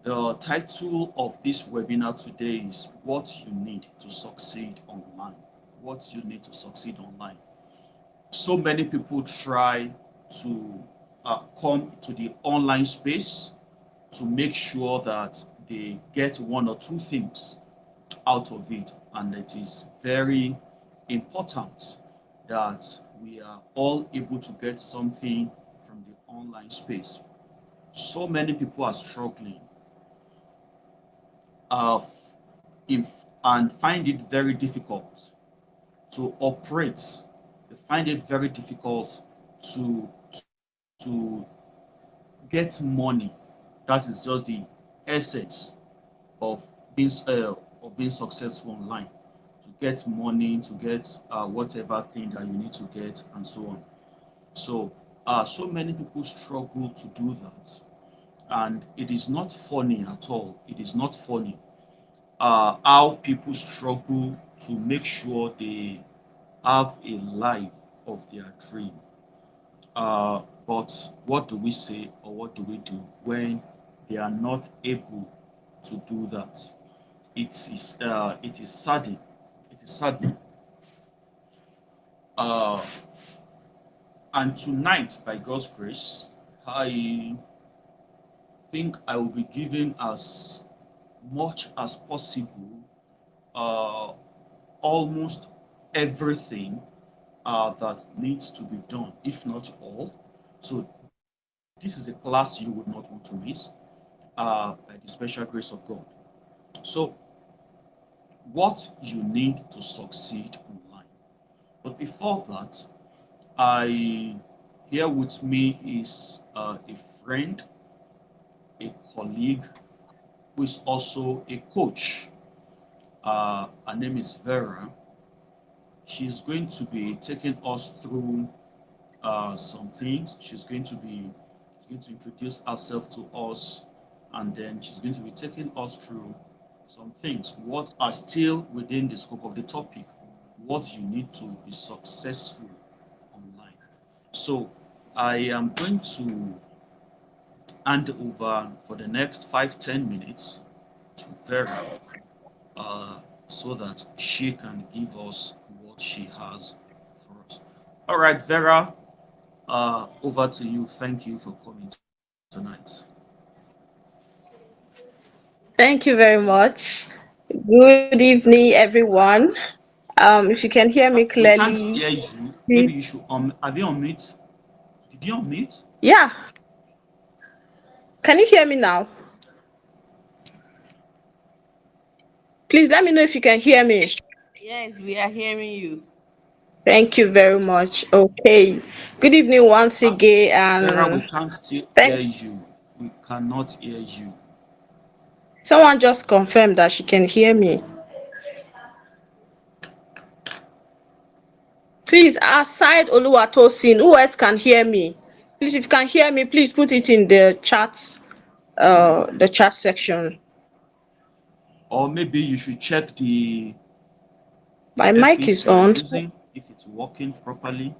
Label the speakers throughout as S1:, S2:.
S1: The title of this webinar today is What You Need to Succeed Online. What you need to succeed online. So many people try to come to the online space to make sure that they get one or two things out of it. And it is very important that we are all able to get something from the online space. So many people are struggling uh, if, and find it very difficult to operate. They find it very difficult to to get money. That is just the essence of being successful online. To get money, to get whatever thing that you need to get, and so on. So, so many people struggle to do that, and it is not funny at all. It is not funny how people struggle to make sure they have a life of their dream. But what do we say or what do we do when they are not able to do that? It is saddening. It is saddening. Uh, and tonight, by God's grace, I think I will be giving as much as possible, uh, almost everything that needs to be done, if not all. So this is a class you would not want to miss by the special grace of God. So what you need to succeed online. But before that, I here with me is a friend, a colleague, who is also a coach. Her name is Vera. She's going to be taking us through some things. She's going to introduce herself to us, and then she's going to be taking us through some things. What are still within the scope of the topic? What you need to be successful online. So I am going to hand over for the next 5-10 minutes to Vera, so that she can give us what she has for us. All right, Vera, over to you. Thank you for coming tonight.
S2: Thank you very much. Good evening, everyone. If you can hear me
S1: We can't
S2: clearly,
S1: hear you.
S2: please.
S1: Maybe you should have you unmute? Did you unmute?
S2: Yeah, can you hear me now? Please let me know if you can hear me.
S3: Yes, we are hearing you.
S2: Thank you very much. Okay. Good evening once again,
S1: Vera, we
S2: and
S1: can't still hear
S2: thank.
S1: you. We cannot hear you.
S2: Someone just confirmed that she can hear me. Please, aside Oluwatosin, who else can hear me? Please, if you can hear me, please put it in the chat section.
S1: Or maybe you should check the
S2: My mic
S1: earpiece
S2: is
S1: you are
S2: on.
S1: using if it's working properly,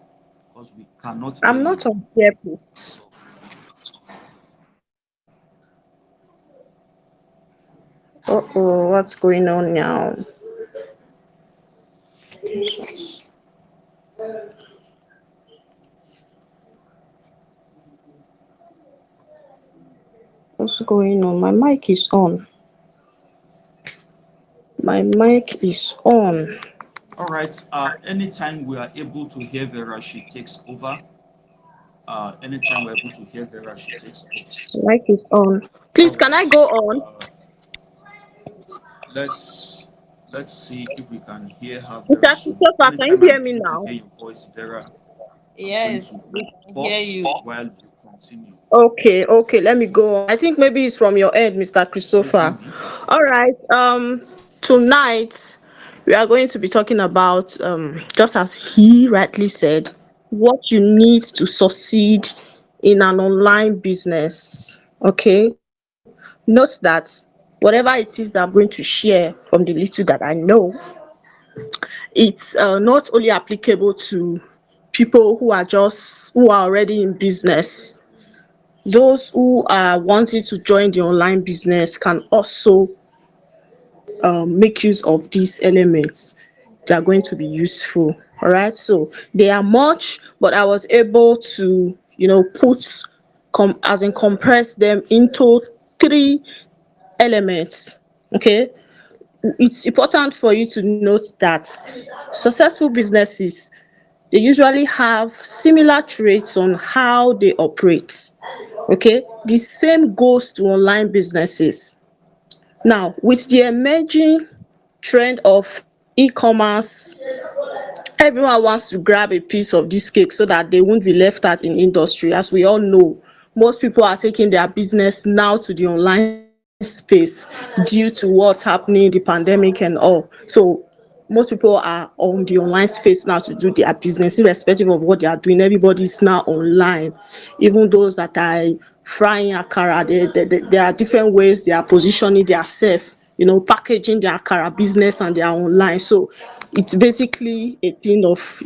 S1: because we cannot hear
S2: I'm
S1: you.
S2: not on earpiece. Uh-oh, what's going on now? What's going on? My mic is on. My mic is on.
S1: All right. Anytime we are able to hear Vera, she takes over. Anytime we're able to hear Vera, she takes over.
S2: My mic is on.
S1: All
S2: Please, can I
S1: right.
S2: go on?
S1: Let's let's see if we can hear her very
S2: Mr.
S1: soon.
S2: Christopher, can you
S1: Anytime I'm
S2: hear me
S1: able to
S2: now?
S1: hear your voice, Vera, I'm going
S3: Yes,
S1: to
S3: we can hear
S1: pause
S3: you.
S1: while you continue.
S2: Okay, okay, let me go on. I think maybe it's from your end, Mr.
S1: Praising
S2: Christopher.
S1: me.
S2: All right. Tonight we are going to be talking about just as he rightly said, what you need to succeed in an online business. Okay. Note that whatever it is that I'm going to share from the little that I know, it's not only applicable to people who are already in business. Those who are wanting to join the online business can also make use of these elements. They are going to be useful. All right. So they are much, but I was able to, put as in compress them into three elements. Okay. It's important for you to note that successful businesses, they usually have similar traits on how they operate. Okay. The same goes to online businesses. Now, with the emerging trend of e-commerce, everyone wants to grab a piece of this cake so that they won't be left out in industry. As we all know, most people are taking their business now to the online space due to what's happening, the pandemic and all. So most people are on the online space now to do their business, irrespective of what they are doing. Everybody's now online. Even those that are frying akara, there are different ways they are positioning themselves, packaging their akara business, and they are online. So it's basically a thing of,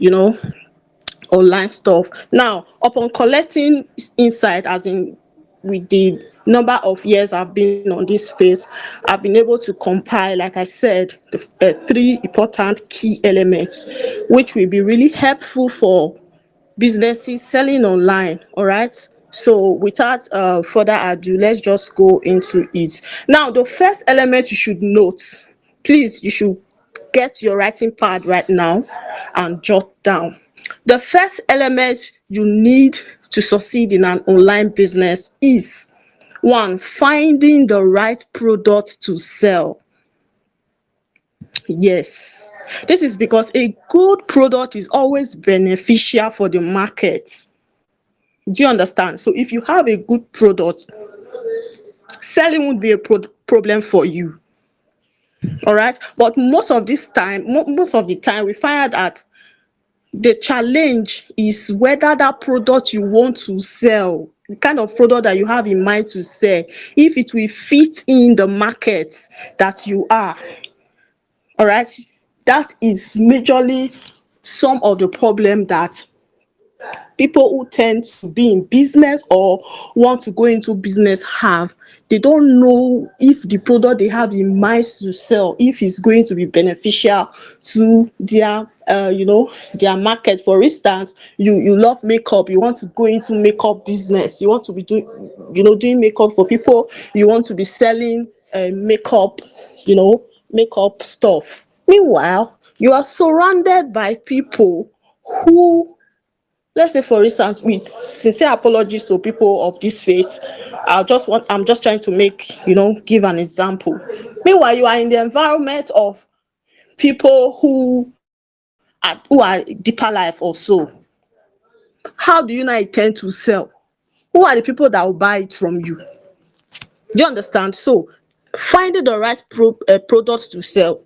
S2: online stuff. Now, upon collecting insight, as in with the number of years I've been on this space, I've been able to compile, like I said, the three important key elements, which will be really helpful for businesses selling online. All right. So without further ado, let's just go into it. Now, the first element you should note, please, you should get your writing pad right now and jot down. The first element you need to succeed in an online business is one, finding the right product to sell. Yes, this is because a good product is always beneficial for the market. Do you understand? So if you have a good product, selling won't be a problem for you. All right. But most of the time, we find that the challenge is whether that product you want to sell, the kind of product that you have in mind to sell, if it will fit in the market that you are. All right. That is majorly some of the problem that people who tend to be in business or want to go into business have. They don't know if the product they have in mind to sell, if it's going to be beneficial to their their market. For instance, you love makeup, you want to go into makeup business, you want to be doing makeup for people, you want to be selling makeup, makeup stuff. Meanwhile, you are surrounded by people who, let's say for instance, with sincere apologies to people of this faith, I'm just trying to give an example. Meanwhile, you are in the environment of people who are deeper life also. How do you now intend to sell? Who are the people that will buy it from you? Do you understand? So finding the right products to sell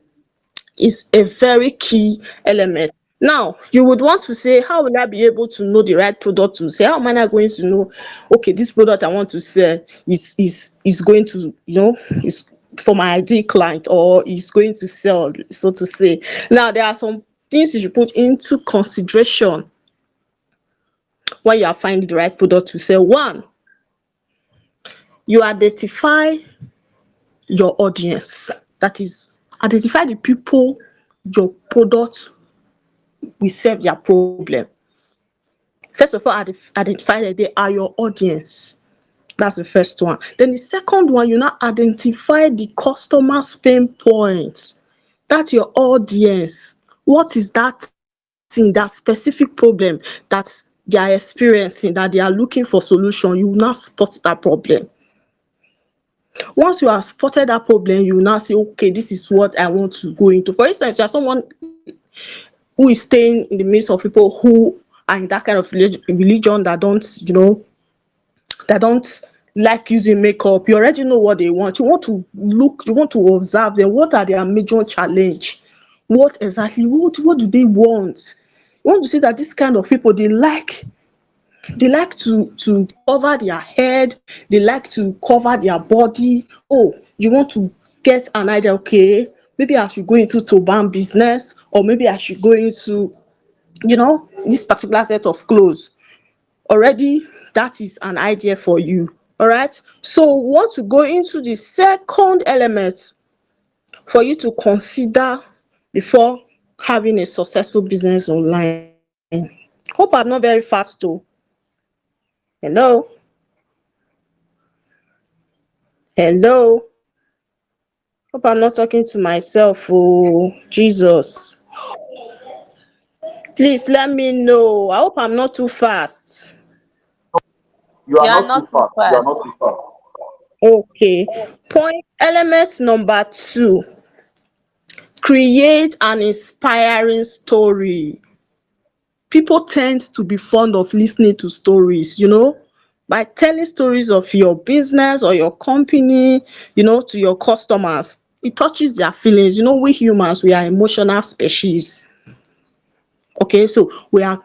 S2: is a very key element. Now, you would want to say, how will I be able to know the right product to sell? How am I going to know, okay, this product I want to sell is going to, is for my ideal client, or is going to sell, so to say. Now, there are some things you should put into consideration when you are finding the right product to sell. One, you identify your audience. That is, identify the people your product will serve their problem. First of all, identify that they are your audience. That's the first one. Then the second one, you now identify the customer's pain points. That's your audience. What is that thing, that specific problem that they are experiencing, that they are looking for solution? You will now spot that problem. Once you have spotted that problem, you will now say, okay, this is what I want to go into. For instance, if you are someone who is staying in the midst of people who are in that kind of religion that don't like using makeup, you already know what they want. You want to look, you want to observe them. What are their major challenge? What exactly, what do they want? You want to see that this kind of people, they like to cover their head, they like to cover their body. Oh, you want to get an idea, okay, maybe I should go into turban business, or maybe I should go into this particular set of clothes. Already That is an idea for you. All right. So we want to go into the second element for you to consider before having a successful business online. Hope I'm not very fast though. Hello, hello. Hope I'm not talking to myself. Oh, Jesus. Please let me know. I hope I'm not too fast.
S4: You are
S3: You are
S4: not too
S3: not too
S4: fast. You are
S3: fast.
S4: not too fast.
S2: Okay. Point element number two, create an inspiring story. People tend to be fond of listening to stories, by telling stories of your business or your company, to your customers. It touches their feelings. We humans, we are emotional species. Okay, so we are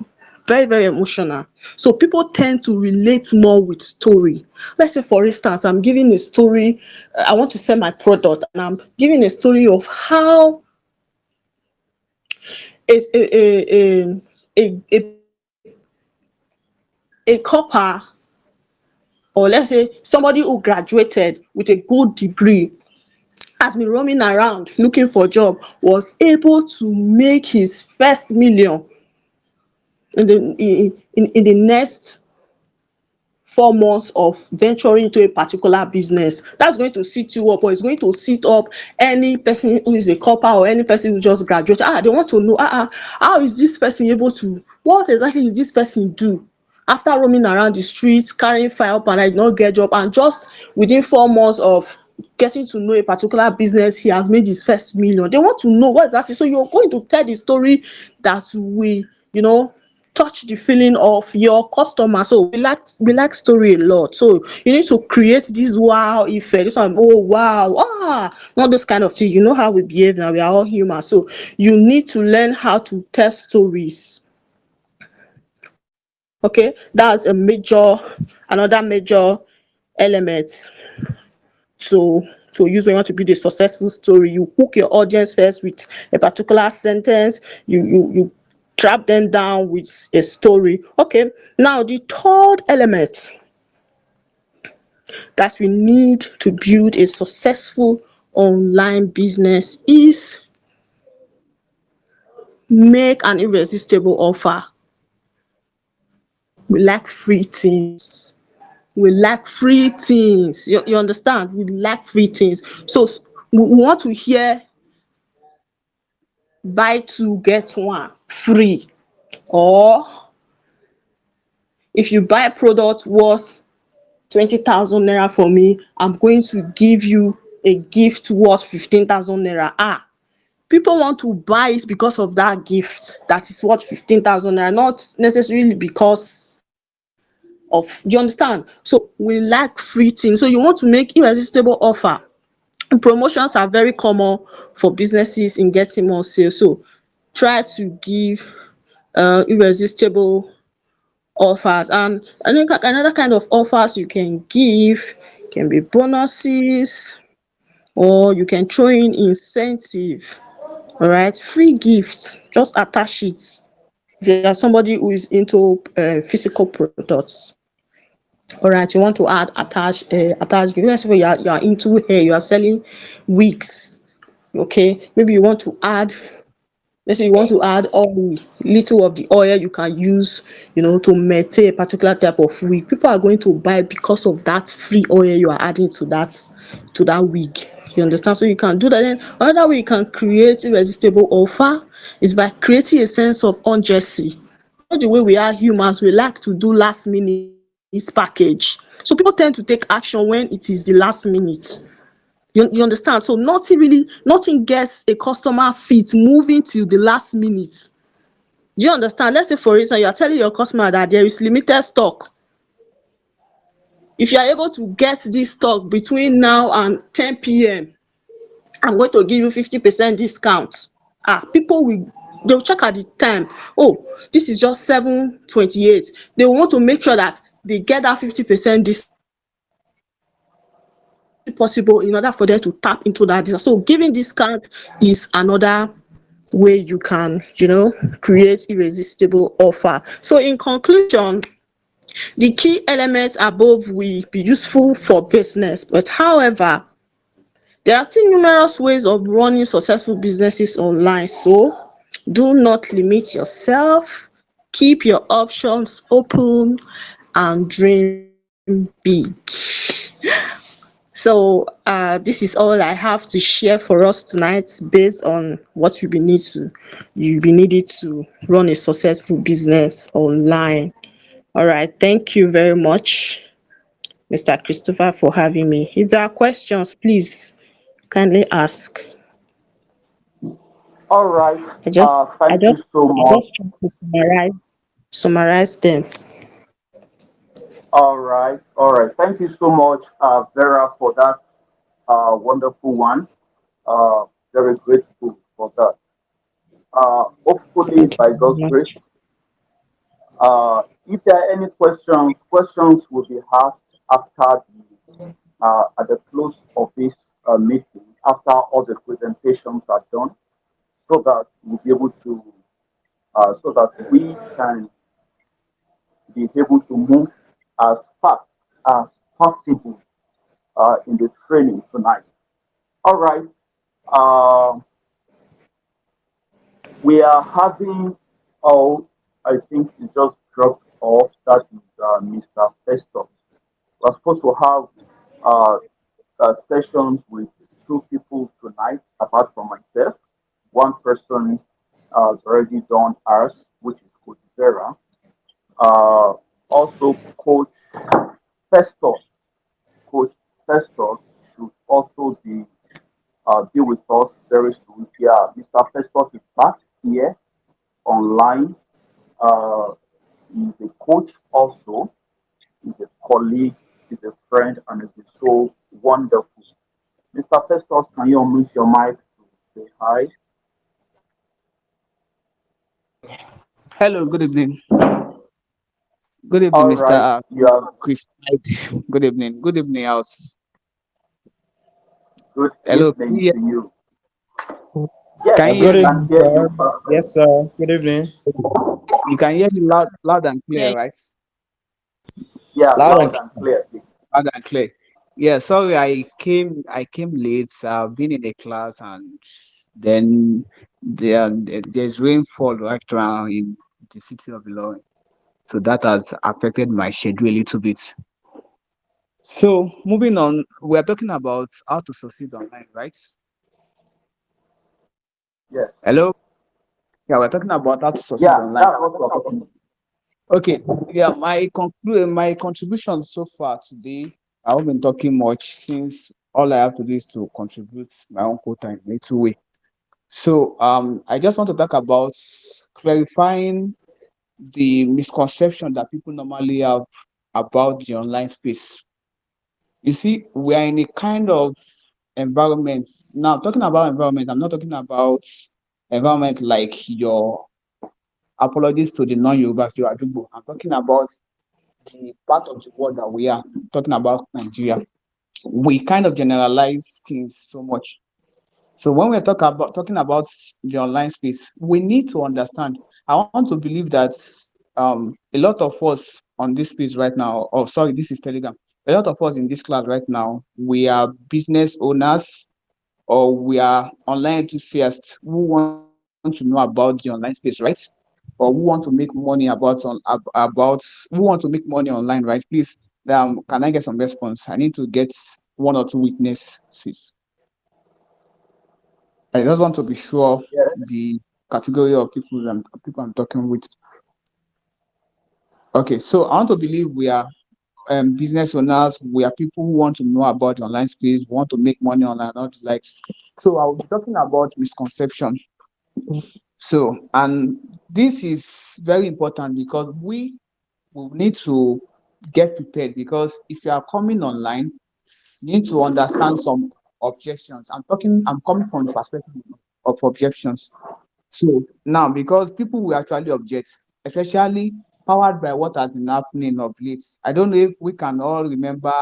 S2: very, very emotional. So people tend to relate more with story. Let's say, for instance, I'm giving a story. I want to sell my product, and I'm giving a story of how a a a a, a, a copper, or let's say somebody who graduated with a good degree, has been roaming around looking for job, was able to make his first million in the next 4 months of venturing into a particular business. That's going to sit you up, or it's going to sit up any person who is a copper or any person who just graduated. They want to know, how is this person able to, what exactly is this person do after roaming around the streets carrying fire up and I did not get job, and just within 4 months of getting to know a particular business, he has made his first million. They want to know what exactly. So you're going to tell the story that will, touch the feeling of your customer. So we like story a lot. So you need to create this wow effect. This one, oh wow, not this kind of thing. You know how we behave now. We are all human. So you need to learn how to tell stories. Okay, that's another major element to use when you want to build a successful story. You hook your audience first with a particular sentence. You trap them down with a story. Okay, now the third element that we need to build a successful online business is make an irresistible offer. We like free things. We like free things. You understand? We like free things. So we want to hear buy two get one free, or if you buy a product worth 20,000 naira for me, I'm going to give you a gift worth 15,000 naira. People want to buy it because of that gift that is worth 15,000 naira, not necessarily because of, do you understand? So we like free things. So you want to make irresistible offer. Promotions are very common for businesses in getting more sales. So try to give irresistible offers. And another kind of offers you can give can be bonuses, or you can throw in incentive. All right, free gifts, just attach it. If you are somebody who is into physical products, all right, you want to add attach gift. Let's say you are into hair, you are selling wigs. Okay, maybe you want to add, let's say you want to add oil, little of the oil you can use, to maintain a particular type of wig. People are going to buy because of that free oil you are adding to that wig. You understand? So you can do that. Then another way you can create irresistible offer is by creating a sense of urgency. The way we are humans, we like to do last minute package. So people tend to take action when it is the last minute. You understand? So nothing gets a customer fit moving till the last minute. Do you understand? Let's say, for instance, you are telling your customer that there is limited stock. If you are able to get this stock between now and 10 p.m., I'm going to give you 50% discount. People they'll check at the time. Oh, this is just 7:28. They want to make sure that they get that 50% discount possible in order for them to tap into that discount. So giving discount is another way you can, create irresistible offer. So in conclusion, The key elements above will be useful for business, but however, there are still numerous ways of running successful businesses online. So do not limit yourself. Keep your options open and dream big. So this is all I have to share for us tonight based on what you'll be needed to run a successful business online. All right, thank you very much, Mr. Christopher, for having me. If there are questions, please kindly ask.
S4: All right.
S2: I just I
S4: Thank you
S2: just
S4: so
S2: I
S4: much.
S2: just try to summarize them.
S4: All right. All right. Thank you so much, Vera, for that wonderful one. Very grateful for that. Hopefully,
S2: Thank you
S4: by
S2: very
S4: God's grace,
S2: much.
S4: if there are any questions will be asked after at the close of this meeting, after all the presentations are done, so that we'll be able to, so that we can be able to move as fast as possible in the training tonight. All right. Uh, we are having, oh, I think it just dropped off. That is Mr. Festus. We're supposed to have uh, sessions with two people tonight, apart from myself. One person has already done ours, which is Coach Vera. Uh, Also, Festus. Coach Festus should also be with us very soon. Yeah, Mr. Festus is back here online. Uh, he's a coach also. He's a colleague. He's a friend, and it's so wonderful. Mr. Festus, can you unmute your mic to say hi?
S5: Hello, good evening. Good evening,
S4: All
S5: Mr.
S4: right, you have
S5: Chris Knight. Good evening. Good evening, house.
S4: good
S5: Hello,
S4: evening to you. Yes,
S5: can you
S4: we
S5: hear
S6: Good
S5: me?
S4: can
S6: evening,
S4: hear
S6: sir.
S4: you perfect.
S6: Yes, sir. Good evening.
S5: You can hear me loud and
S3: Yeah.
S5: clear, right?
S4: Yeah,
S6: Loud and
S4: loud and
S6: clear.
S4: clear, please.
S5: Loud and clear. Yeah, sorry, I came late. I've been in a class and then there's rainfall right around in the city of Ilorin. So that has affected my schedule a little bit. So moving on, we are talking about how to succeed online, right?
S4: Yes.
S5: Hello? Yeah, we're talking about how to succeed
S4: Yeah,
S5: online.
S4: that's what we're talking about.
S5: Okay, yeah, my contribution so far today, I haven't been talking much since all I have to do is to contribute my own quota in a little way. So I just want to talk about clarifying the misconception that people normally have about the online space. You see, we are in a kind of environment. Now, talking about environment, I'm not talking about environment like your apologies to the non-Yorubas, the Adubo. I'm talking about the part of the world that we are talking about Nigeria. We kind of generalize things so much. So when we're talking about the online space, we need to understand. I want to believe that a lot of us on this space right now, oh sorry, this is Telegram. A lot of us in this class right now, we are business owners or we are online enthusiasts who want to know about the online space, right? Or who want to make money who want to make money online, right? Please, can I get some response? I need to get one or two witnesses. I just want to be sure
S4: Yes.
S5: the category of people I'm talking with. Okay, so I want to believe we are business owners, we are people who want to know about the online space, want to make money online, not the likes. So I will be talking about misconception. So, and this is very important because we will need to get prepared because if you are coming online, you need to understand some objections. I'm coming from the perspective of objections. So now, because people will actually object, especially powered by what has been happening of late. I don't know if we can all remember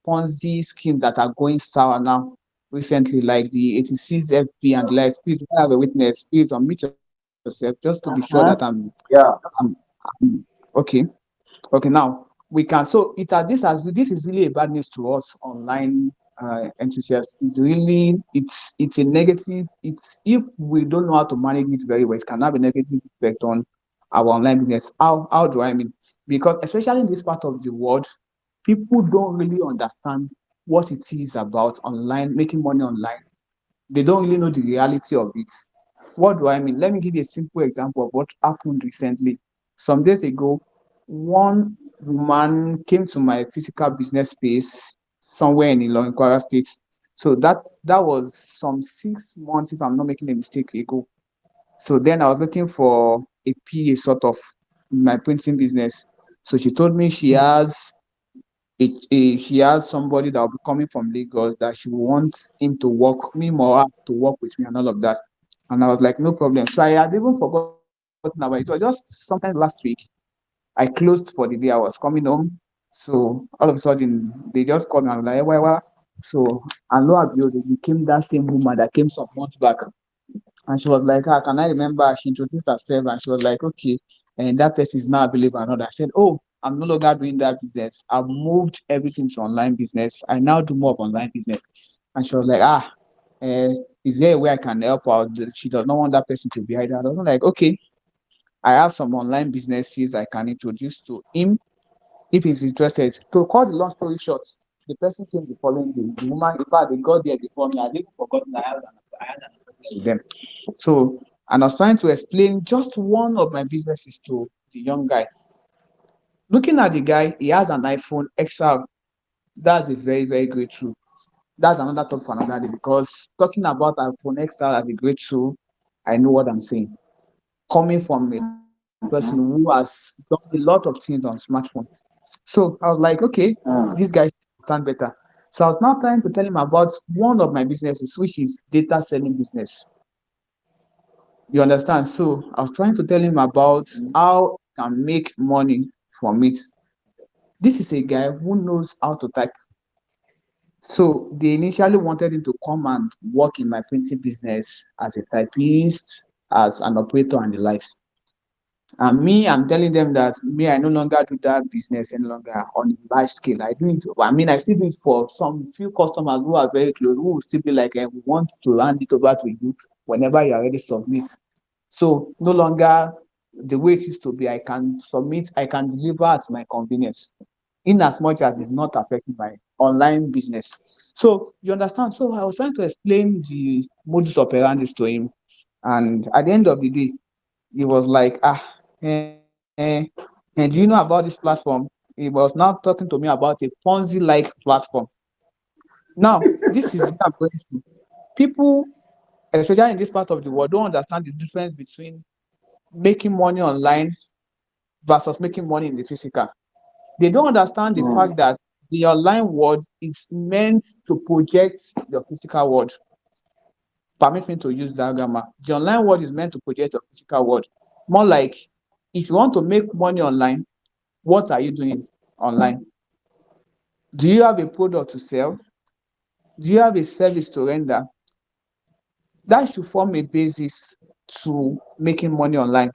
S5: Ponzi schemes that are going sour now recently, like the 86 FP and the likes. Please, if I have a witness, please unmute yourself just to be sure that
S4: Uh-huh. Yeah.
S5: I'm okay. Okay, now we can. So this is really a bad news to us online enthusiasts. It's really it's a negative. It's if we don't know how to manage it very well, it can have a negative effect on our online business. How do I mean? Because especially in this part of the world, people don't really understand what it is about online making money online. They don't really know the reality of it. What do I mean? Let me give you a simple example of what happened recently. Some days ago, one woman came to my physical business space somewhere in Ilorin, Kwara State. So that was some 6 months, if I'm not making a mistake, ago. So then I was looking for a PA sort of in my printing business. So she told me she has somebody that will be coming from Lagos that she wants him to work me more to work with me and all of that. And I was like, no problem. So I had even forgotten about it. It was just sometime last week. I closed for the day. I was coming home. So all of a sudden they just called me and were like, "Hey, why? So and lo and behold, it became that same woman that came some months back. And she was like, can I remember? She introduced herself and she was like, okay, and that person is now available and all that. I said, oh, I'm no longer doing that business. I've moved everything to online business. I now do more of online business. And she was like, uh, is there a way I can help out? She does not want that person to be either. I was like, okay, I have some online businesses I can introduce to him if he's interested. To cut the long story short, the person came the following day. The woman, in fact, they got there before me. I didn't forgotten I had an appointment with them. So, and I was trying to explain just one of my businesses to the young guy. Looking at the guy, he has an iPhone XR. That's a very, very great tool. That's another talk for another day because talking about iPhone XR as a great tool, I know what I'm saying. Coming from a person who has done a lot of things on smartphone. So I was like, okay, this guy should understand better. So I was now trying to tell him about one of my businesses, which is data selling business. You understand? So I was trying to tell him about how he can make money from it. This is a guy who knows how to type. So they initially wanted him to come and work in my printing business as a typist, as an operator, and the likes. And me, I'm telling them that me, I no longer do that business any longer on a large scale. I do it. I mean, I still do it for some few customers who are very close, who will still be like, we want to hand it over to you whenever you are ready to submit. So no longer the way it used to be. I can submit, I can deliver at my convenience, in as much as it's not affecting my online business. So you understand? So I was trying to explain the modus operandi to him, and at the end of the day, he was like, and do you know about this platform? He was now talking to me about a Ponzi like platform. Now, this is what I'm going to. People, especially in this part of the world, don't understand the difference between making money online versus making money in the physical. They don't understand the fact that the online world is meant to project the physical world. Permit me to use that grammar. The online world is meant to project your physical world. More like if you want to make money online, what are you doing online? Do you have a product to sell? Do you have a service to render? That should form a basis to making money online.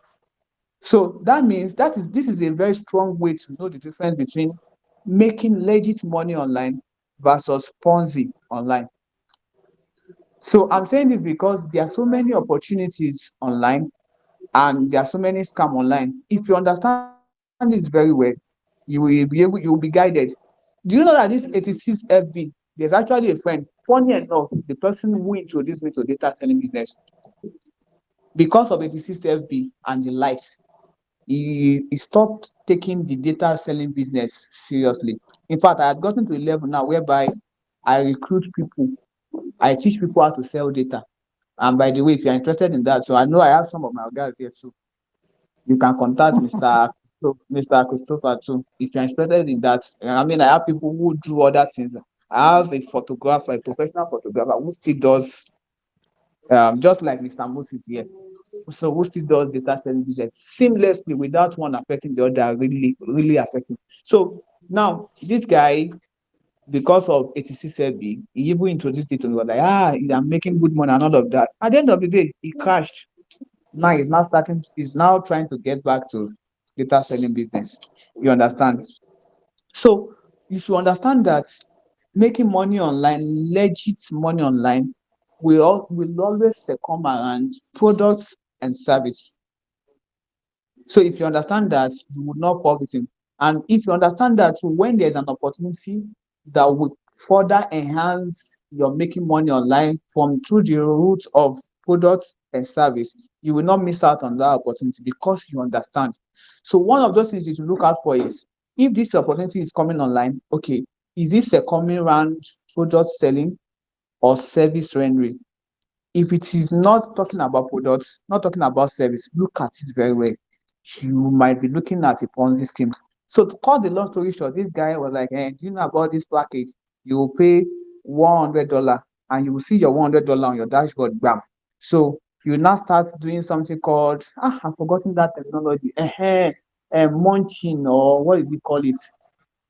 S5: So that means this is a very strong way to know the difference between making legit money online versus Ponzi online. So I'm saying this because there are so many opportunities online and there are so many scam online. If you understand this very well, you will be guided. Do you know that this 86FB, there's actually a friend, funny enough, the person who introduced me to data selling business, because of 86FB and the likes, he stopped taking the data selling business seriously. In fact, I had gotten to a level now whereby I recruit people, I teach people how to sell data. And by the way, if you're interested in that, so I know I have some of my guys here too. You can contact Mr. Christopher too if you're interested in that. I mean, I have people who do other things. I have a photographer, a professional photographer who still does, just like Mr. Moses here. So who still does data selling business seamlessly without one affecting the other, really, really affecting. So now this guy, because of 86LB, he even introduced it to me, was like, I'm making good money and all of that. At the end of the day, he crashed. Now he's now trying to get back to data selling business. You understand? So you should understand that making money online, legit money online, will always come around products and service. So if you understand that, you would not fall victim. And if you understand that when there's an opportunity that would further enhance your making money online from through the route of product and service, you will not miss out on that opportunity because you understand. So one of those things you should look out for is if this opportunity is coming online, okay, is this a coming around product selling or service rendering? If it is not talking about products, not talking about service, look at it very well. You might be looking at a Ponzi scheme. So to cut the long story short, this guy was like, do you know about this package? You will pay $100 and you will see your $100 on your dashboard, bam. So you now start doing something called, I've forgotten that terminology, munching, or what did he call it?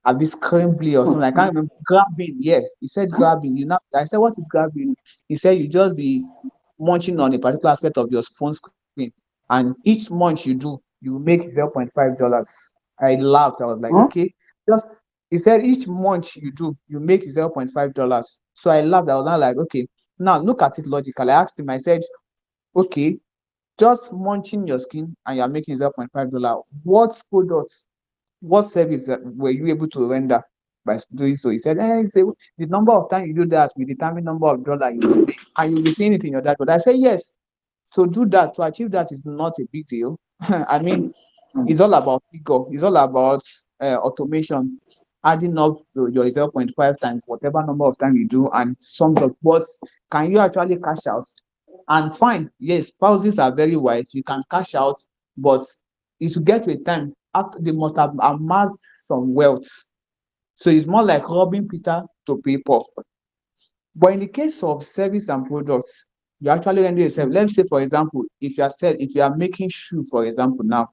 S5: Abi scrambly or something. I can't remember. Grabbing, yeah. He said grabbing. You know, I said, what is grabbing? He said you just be munching on a particular aspect of your phone screen, and each munch you do, you make $0.5. I laughed. I was like, okay, just he said each munch you do, you make $0.5. So I laughed. I was not like, okay, now look at it logically. I asked him, I said, okay, just munching your skin and you're making $0.5. What products, what service were you able to render by doing so? He said, the number of times you do that will determine number of dollars you will make, and you'll be seeing it in your dashboard. I said, yes. To do that, to achieve that is not a big deal. I mean, it's all about figure. It's all about automation, adding up your 0.5 times whatever number of time you do and sums up. But can you actually cash out? And fine, yes, spouses are very wise. You can cash out, but it should get to a time after they must have amassed some wealth. So it's more like robbing Peter to pay Paul. But in the case of service and products, you actually render yourself. Let's say, for example, if you are making shoe, for example, now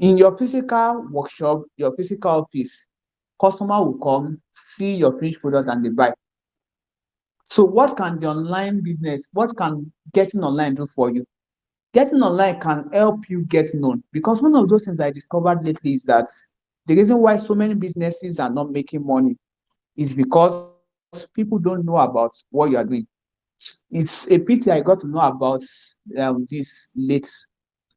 S5: in your physical workshop, your physical office, customer will come, see your finished product and they buy. So what can the online business, what can getting online do for you? Getting online can help you get known because one of those things I discovered lately is that the reason why so many businesses are not making money is because people don't know about what you are doing. It's a pity I got to know about this late.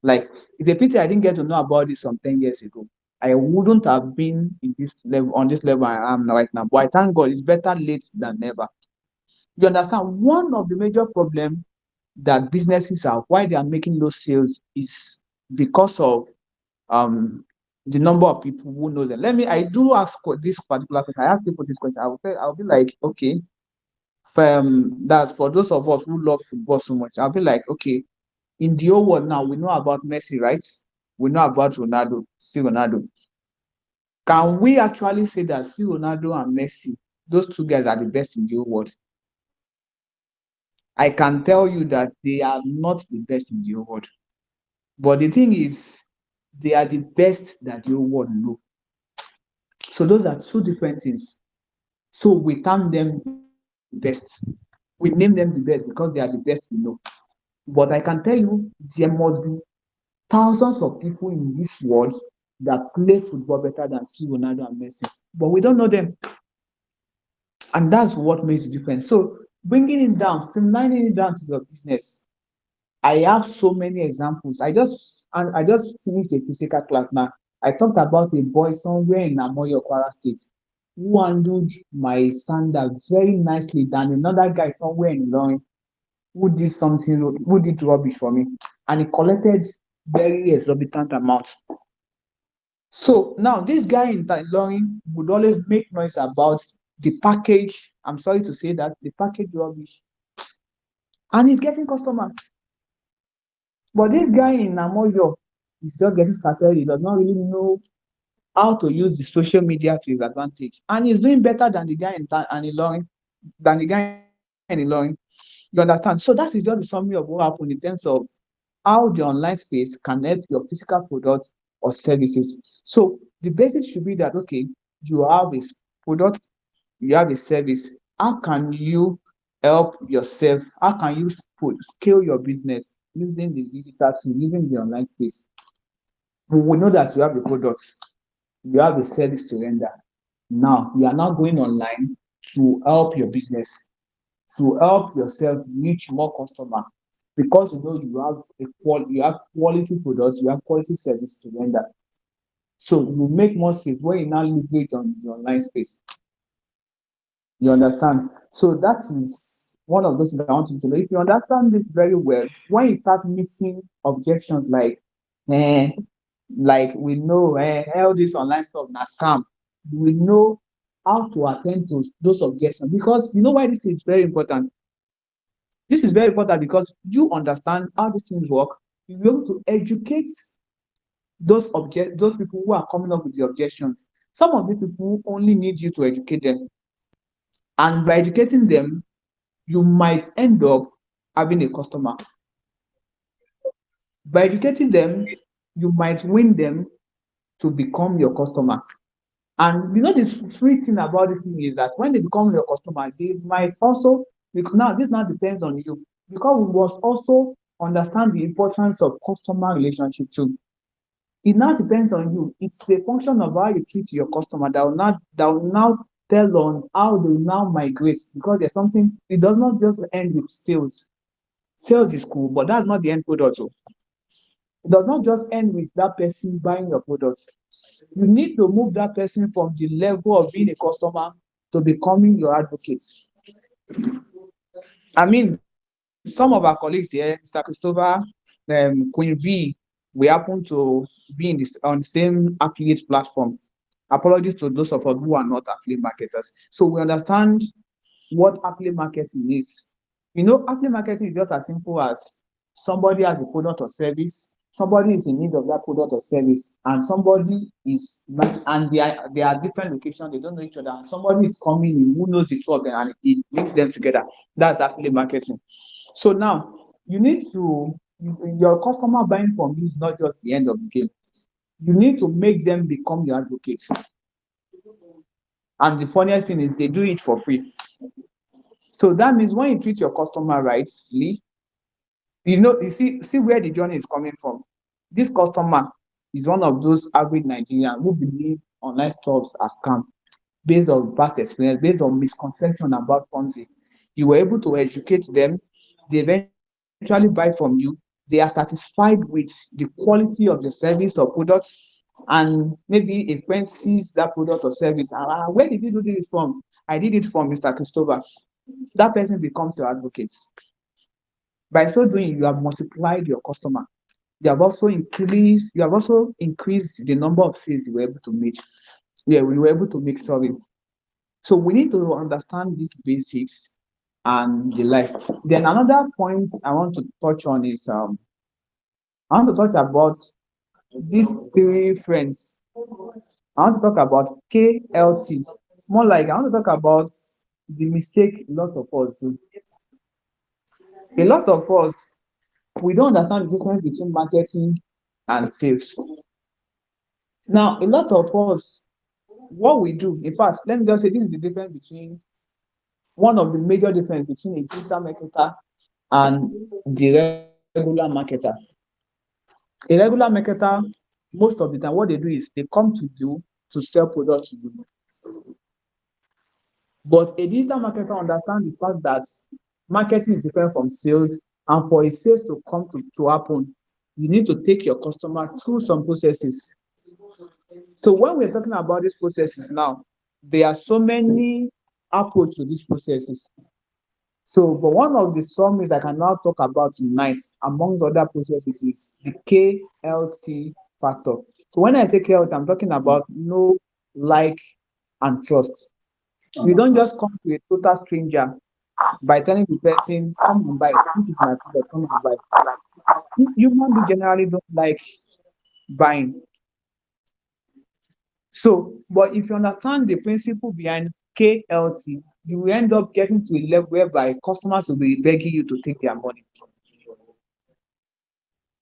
S5: Like, it's a pity I didn't get to know about this some 10 years ago. I wouldn't have been in this level on this level I am right now. But I thank God it's better late than never. You understand? One of the major problems that businesses are why they are making low sales is because of um the number of people who knows it. I do ask this particular question. I ask people this question. I'll be like, okay, that's for those of us who love football so much. I'll be like, okay, in the whole world now, we know about Messi, right? We know about Ronaldo, see Ronaldo. Can we actually say that see Ronaldo and Messi, those two guys are the best in the whole world? I can tell you that they are not the best in the whole world. But the thing is, they are the best that the whole world know. So those are two different things. So we term them the best. We name them the best because they are the best we know. But I can tell you, there must be thousands of people in this world that play football better than see Ronaldo and Messi. But we don't know them. And that's what makes the difference. So bringing it down, streamlining it down to your business. I have so many examples. I just finished a physical class now. I talked about a boy somewhere in Amoyo, Kwara State, who handled my standard very nicely than another guy somewhere in Ilorin who did rubbish for me, and he collected very exorbitant amount. So now this guy in Ilorin would always make noise about the package. I'm sorry to say that the package rubbish, and he's getting customers. But this guy in Namoyo is just getting started. He does not really know how to use the social media to his advantage, and he's doing better than the guy than the guy in Ilorin. You understand? So that is just the summary of what happened in terms of how the online space can help your physical products or services. So the basics should be that okay, you have a product, you have a service. How can you help yourself? How can you scale your business using the digital tool, using the online space? We know that you have a product. you have a service to render. Now you are now going online to help your business, to help yourself reach more customer, because you know you have quality products, you have quality service to render. So you make more sales when you now leverage on the online space. You understand? So that is one of those things I want you to know. If you understand this very well, when you start meeting objections eh, like we know all this online stuff na scam, you will know how to attend to those objections. Because you know why this is very important. This is very important because you understand how these things work. You'll be able to educate those people who are coming up with the objections. Some of these people only need you to educate them, and by educating them, you might end up having a customer. By educating them, you might win them to become your customer. And you know the sweet thing about this thing is that when they become your customer, they might also, because now this now depends on you, because we must also understand the importance of customer relationship too. It now depends on you. It's a function of how you treat your customer that will now tell on how they will now migrate, because there's something, it does not just end with sales. Sales is cool, but that's not the end product. Oh. It does not just end with that person buying your products. You need to move that person from the level of being a customer to becoming your advocate. I mean, some of our colleagues here, Mr. Christopher, Queen V, we happen to be on the same affiliate platform. Apologies to those of us who are not affiliate marketers. So we understand what affiliate marketing is. You know, affiliate marketing is just as simple as somebody has a product or service, somebody is in need of that product or service, and somebody is and they are different locations, they don't know each other, and somebody is coming in who knows the two of them and it links them together. That's affiliate marketing. So now you need to your customer buying from you is not just the end of the game. You need to make them become your advocates. And the funniest thing is they do it for free. So that means when you treat your customer rightly, you see where the journey is coming from. This customer is one of those average Nigerians who believe online stores are scam based on past experience, based on misconception about Ponzi. You were able to educate them, they eventually buy from you, they are satisfied with the quality of the service or product, and maybe a friend sees that product or service, where did you do this from? I did it from Mr. Christopher. That person becomes your advocate. By so doing, you have multiplied your customer. You have also increased the number of sales you were able to make. Yeah, we were able to make, sorry. So we need to understand these basics and the life. Then another point I want to touch on is I want to talk about these three friends. I want to talk about KLT. More like I want to talk about the mistake a lot of us do. A lot of us, we don't understand the difference between marketing and sales. Now, a lot of us, what we do, in fact, let me just say this is the difference between one of the major difference between a digital marketer and the regular marketer. A regular marketer, most of the time, what they do is they come to you to sell products to you. But a digital marketer understands the fact that marketing is different from sales, and for a sales to happen, you need to take your customer through some processes. So when we're talking about these processes now, there are so many approaches to these processes. So, but one of the summaries I can now talk about tonight, amongst other processes, is the KLT factor. So when I say KLT, I'm talking about know, like, and trust. You don't just come to a total stranger by telling the person, come and buy. This is my product, come and buy. Human beings generally don't like buying. So, but if you understand the principle behind KLT, you will end up getting to a level whereby customers will be begging you to take their money.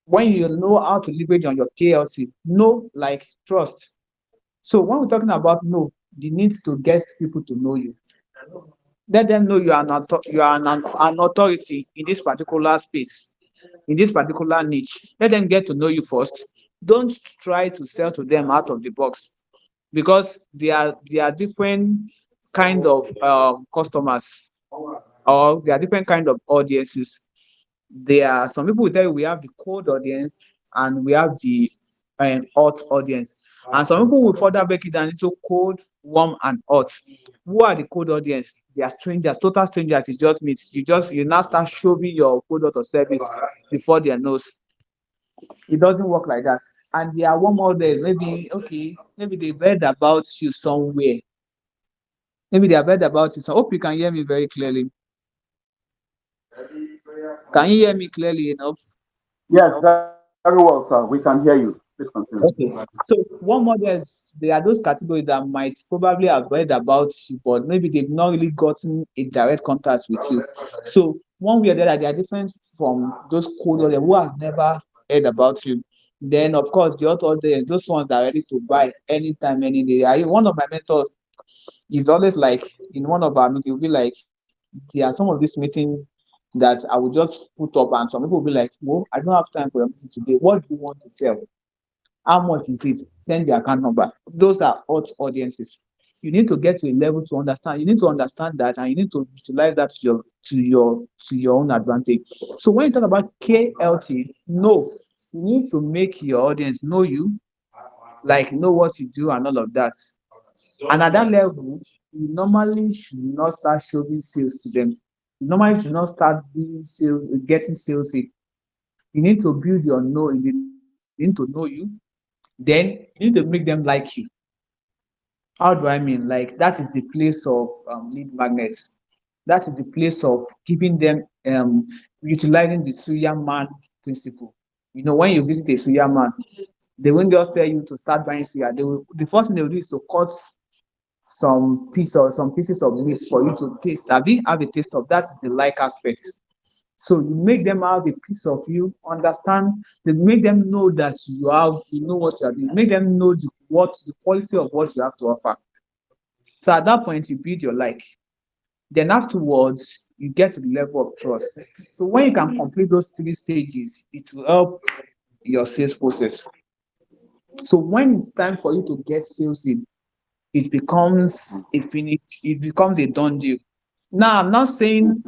S5: When you know how to leverage on your KLT, know, like, trust. So when we're talking about know, you need to get people to know you. Let them know you are an authority in this particular space, in this particular niche. Let them get to know you first. Don't try to sell to them out of the box. because they are different kind of customers, or there are different kind of audiences. There are some people will tell you we have the cold audience and we have the hot audience. And some people will further break it down into cold, warm, and hot. Who are the cold audience? They are strangers, total strangers. You just meet. You now start showing your product or service before their nose. It doesn't work like that. And there are warm audience. Maybe okay, maybe they read about you somewhere. Maybe they have read about you. So hope you can hear me very clearly. Can you hear me clearly enough?
S4: Yes, very well, sir. We can hear you. Please continue.
S5: Okay. So one more there are those categories that might probably have read about you, but maybe they've not really gotten a direct contact with you. So one way or the other, they are different from those cold ones who have never heard about you. Then of course the other audience, those ones that are ready to buy anytime, any day. One of my mentors is always like in one of our meetings, will be like, there are some of these meetings that I will just put up, and some people will be like, well, I don't have time for your meeting today. What do you want to sell? How much is it? Send the account number. Those are hot audiences. You need to get to a level to understand. You need to understand that, and you need to utilize that to your own advantage. So when you talk about KLT, no, you need to make your audience know you, like know what you do and all of that. And at that level, you normally should not start showing sales to them. You normally should not start being sales, getting salesy. You need to build your know. You need to know you. Then you need to make them like you. How do I mean? Like that is the place of lead magnets. That is the place of giving them utilizing the Suya man principle. When you visit a Suya man, they won't just tell you to start buying Suya. The first thing they will do is to cut some pieces of meat for you to taste. Have a taste of that is the like aspect. So you make them have a piece of you, understand, they make them know that you know what you are doing, make them know the quality of what you have to offer. So at that point, you build your like. Then afterwards, you get to the level of trust. So when you can complete those three stages, it will help your sales process. So when it's time for you to get sales in, it becomes a finish, it becomes a done deal. Now I'm not saying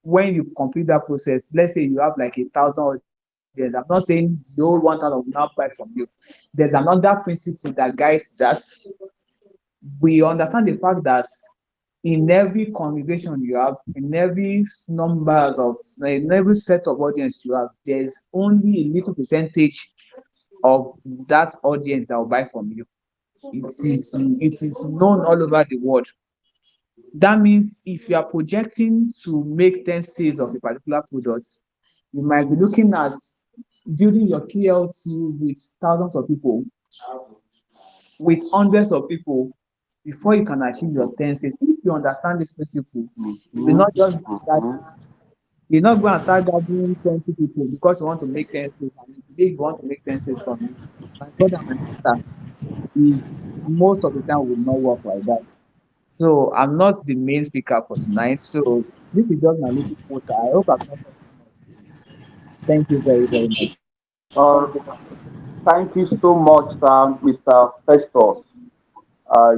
S5: when you complete that process, let's say you have like 1,000 audience. I'm not saying the whole 1,000 will now buy from you. There's another principle that guides that. We understand the fact that in every congregation you have, in every numbers of, in every set of audience you have, there's only a little percentage of that audience that will buy from you. It is known all over the world. That means if you are projecting to make 10 sales of a particular product, you might be looking at building your KLT with thousands of people, with hundreds of people before you can achieve your 10 sales. If you understand this principle, you will not just that
S4: Mm-hmm.
S5: you not go and start gathering 20 people because you want to make 10 sales, and today you want to make 10 sales from you. My brother and my sister, is most of the time will not work like that. So I'm not the main speaker for tonight. So this is just my little quota. I hope I've not talked too much. Thank you very, very much.
S4: Uh, Thank you so much, Mr. Festus.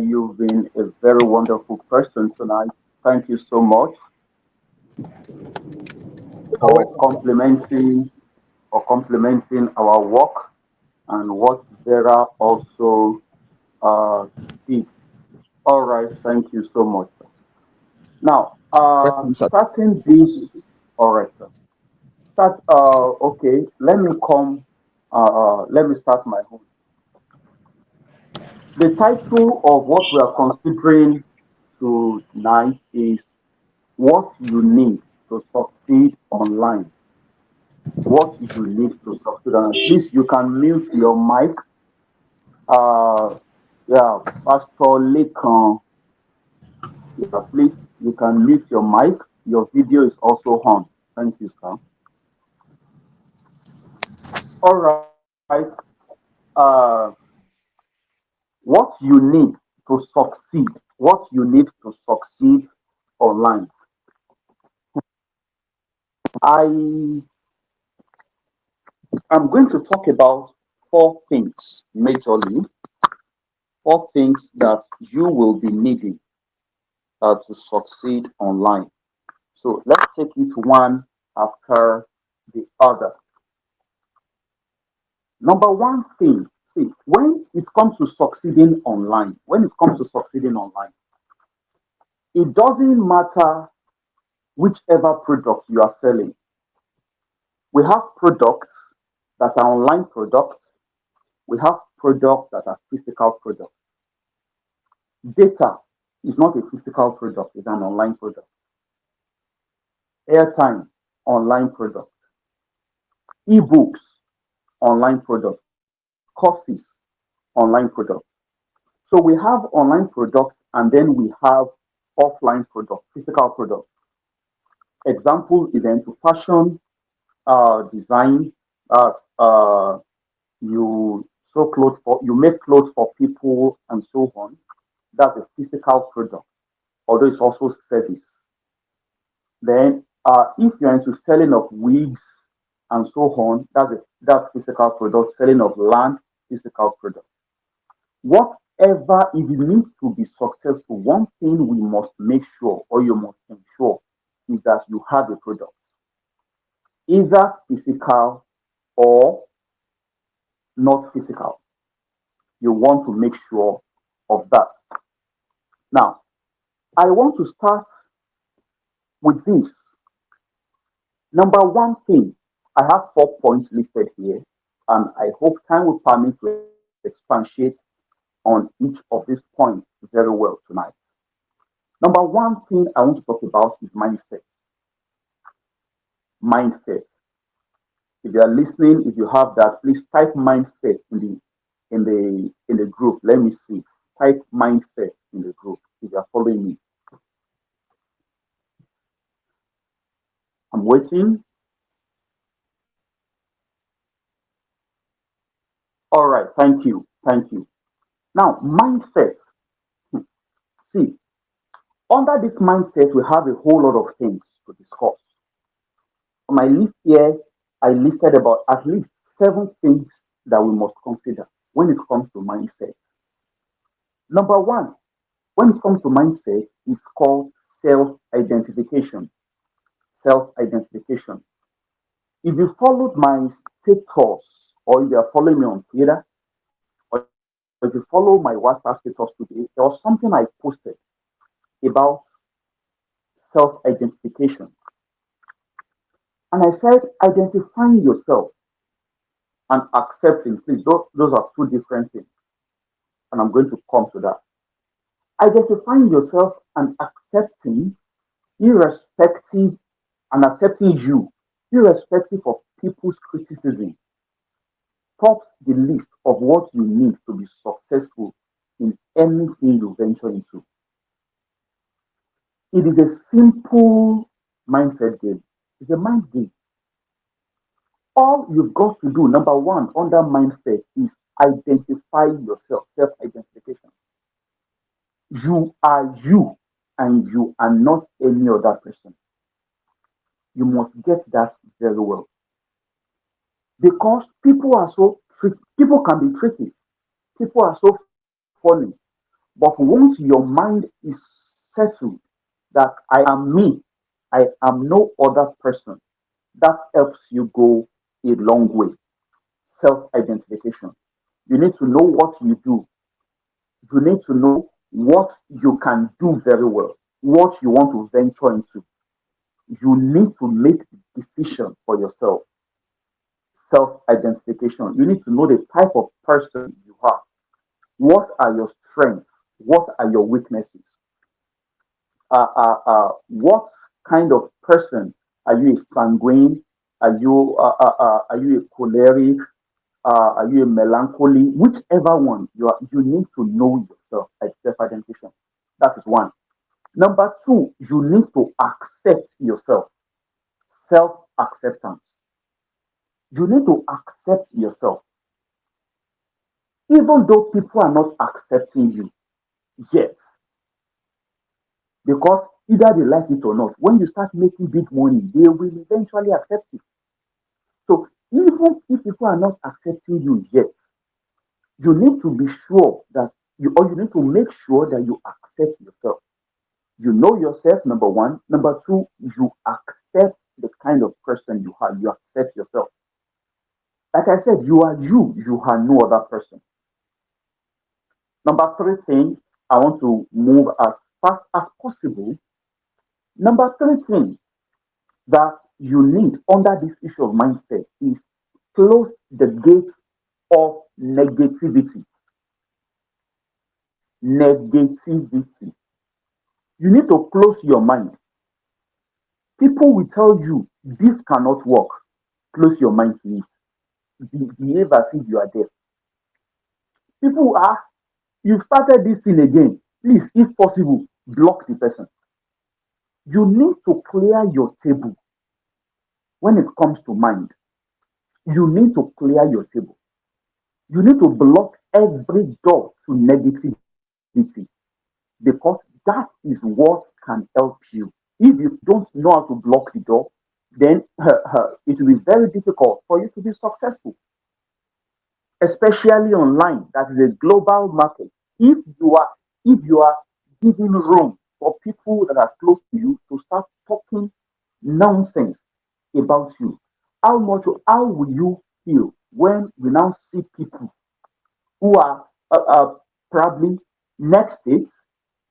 S4: You've been a very wonderful person tonight. Thank you so much
S5: You're
S4: for
S5: welcome, sir.
S4: complimenting our work and what Vera also uh, did. All right, thank you so much. Now,
S5: Welcome, sir.
S4: starting this, all right, sir. Okay, let me start my own. The title of what we are considering tonight is what you need to succeed online. What you need to succeed online. Please, you can mute your mic. Uh, yeah, Pastor Lekan. Yeah, please, you can mute your mic. Your video is also on. Thank you, sir. All right. Uh, what you need to succeed. What you need to succeed online. I am going to talk about. four things majorly, four things that you will be needing to succeed online. So let's take it one after the other. Number one thing, see, when it comes to succeeding online, it doesn't matter whichever product you are selling. We have products that are online products, we have products that are physical products. Data is not a physical product, it's an online product. Airtime, online product. Ebooks, online product. Courses, online product. So we have online products and then we have offline product, physical product. Example is into fashion, design, as you you make clothes for people and so on. That's a physical product, although it's also service. Then, if you're into selling of wigs and so on, that's physical product. Selling of land, physical product. Whatever, if you need to be successful, one thing we must make sure, or you must ensure, is that you have a product, either physical or not physical. You want to make sure of that. Now, I want to start with this. Number one thing, I have 4 points listed here, and I hope time will permit to expatiate on each of these points very well tonight. Number one thing I want to talk about is mindset. Mindset. If you are listening, if you have that, please type mindset in the group. Let me see. Type mindset in the group if you are following me. I'm waiting. All right, thank you. Thank you. Now, mindset. See, under this mindset, we have a whole lot of things to discuss. On my list here, I listed about at least 7 things that we must consider when it comes to mindset. Number one, when it comes to mindset, is called self identification. Self identification. If you followed my status, or if you are following me on Twitter, or if you follow my WhatsApp status today, there was something I posted about self identification. And I said, identifying yourself and accepting, please, those are two different things. And I'm going to come to that. Identifying yourself and accepting, irrespective, and accepting you, irrespective of people's criticism, tops the list of what you need to be successful in anything you venture into. It is a simple mindset game. It's a mind game. All you've got to do, number one, under mindset, is identify yourself, self identification. You are you, and you are not any other person. You must get that very well. Because people can be tricky, people are so funny. But once your mind is settled that I am me, I am no other person, that helps you go a long way. Self identification. You need to know what you do, you need to know what you can do very well, what you want to venture into. You need to make decision for yourself. Self identification. You need to know the type of person you are. What are your strengths? What are your weaknesses? What kind of person are you? A sanguine? Are you a choleric? Are you a melancholy? Whichever one you are, you need to know yourself as self-identification. That is one. Number two, you need to accept yourself. Self-acceptance. You need to accept yourself, even though people are not accepting you yet, because either they like it or not, when you start making big money, they will eventually accept you. So even if people are not accepting you yet, You need to be sure that you need to make sure that you accept yourself. You know yourself, number one. Number two, you accept the kind of person you are. You accept yourself. Like I said, you are you. You are no other person. Number three thing, I want to move as fast as possible. Number three thing that you need under this issue of mindset is close the gate of negativity. Negativity. You need to close your mind. People will tell you this cannot work. Close your mind to it. Behave as if you are there. People are, you started this thing again. Please, if possible, block the person. You need to clear your table when it comes to mind. You need to clear your table. You need to block every door to negativity because that is what can help you. If you don't know how to block the door, then it will be very difficult for you to be successful, especially online. That is a global market. If you are giving room for people that are close to you to start talking nonsense about you, how will you feel when you now see people who are probably next state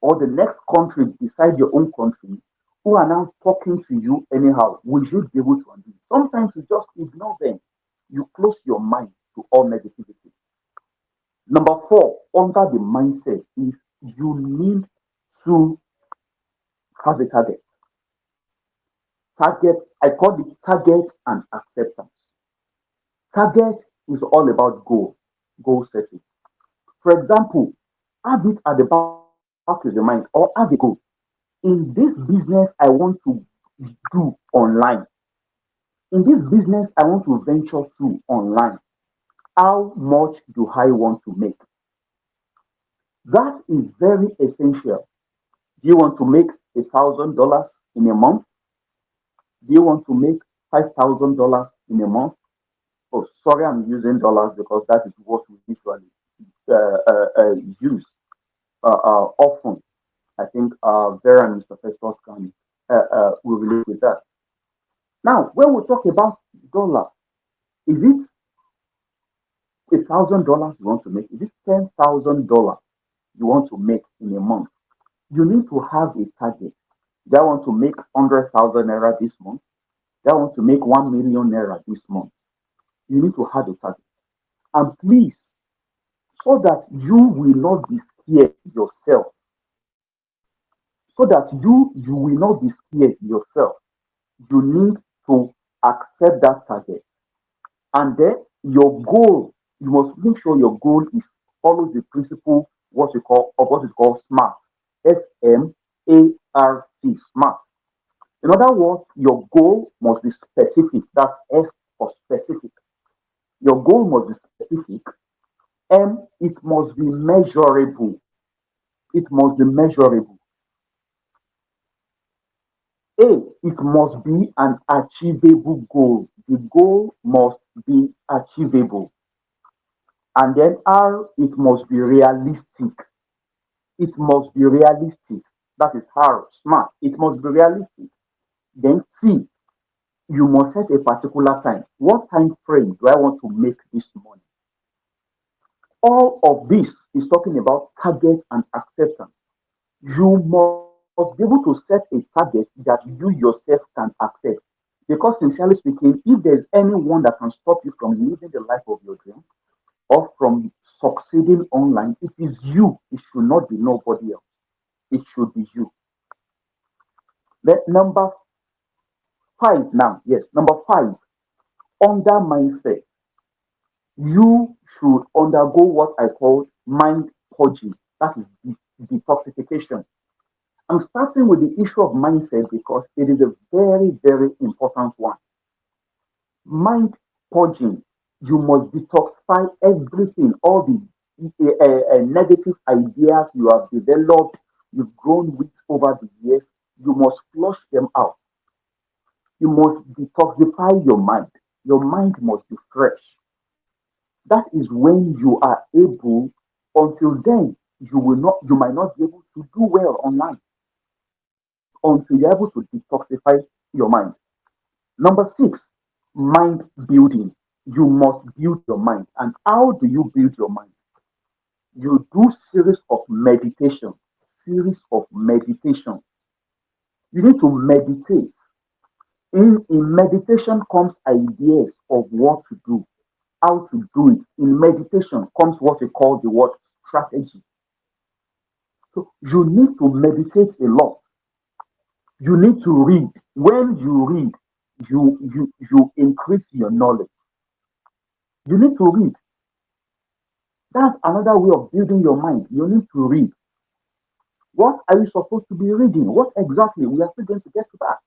S4: or the next country beside your own country who are now talking to you anyhow? Will you be able to undo it? Sometimes you just ignore them. You close your mind to all negativity. Number four, under the mindset is you need to have a target. Target, I call it target and acceptance. Target is all about goal setting. For example, have it at the back of your mind or have a goal. In this business, I want to do online. In this business, I want to venture to online. How much do I want to make? That is very essential. Do you want to make $1,000 in a month? Do you want to make $5,000 in a month? Oh, sorry, I'm using dollars because that is what we usually use often. I think Vera and Mr. Festus can will relate with that. Now, when we talk about dollar, is it $1,000 you want to make? Is it $10,000 you want to make in a month? You need to have a target. Do I want to make 100,000 naira this month? Do I want to make 1 million naira this month? You need to have a target. And please, so that you will not be scared yourself, so that you will not be scared yourself, you need to accept that target. And then your goal, you must make sure your goal is follows the principle what is called SMART. SMART. SMART. In other words, your goal must be specific. That's S for specific. Your goal must be specific. M, it must be measurable. It must be measurable. A, it must be an achievable goal. The goal must be achievable. And then R, it must be realistic. It must be realistic. That is R, smart. It must be realistic. Then T, you must set a particular time. What time frame do I want to make this money? All of this is talking about target and acceptance. You must be able to set a target that you yourself can accept. Because, sincerely speaking, if there's anyone that can stop you from living the life of your dream or from succeeding online, it is you. It should not be nobody else. It should be you. Then, number five now. Yes, number five, under mindset, you should undergo what I call mind purging. That is detoxification. I'm starting with the issue of mindset because it is a very, very important one. Mind purging, you must detoxify everything, all the negative ideas you have developed, you've grown with over the years. You must flush them out. You must detoxify your mind. Your mind must be fresh. That is when you are able. Until then, you might not be able to do well online until you're able to detoxify your mind. Number six, mind building. You must build your mind. And how do you build your mind? You do series of meditation. Series of meditation. You need to meditate. In meditation comes ideas of what to do, how to do it. In meditation comes what we call the word strategy. So you need to meditate a lot. You need to read. When you read, you increase your knowledge. You need to read. That's another way of building your mind. You need to read. What are you supposed to be reading? What exactly? We are still going to get to that.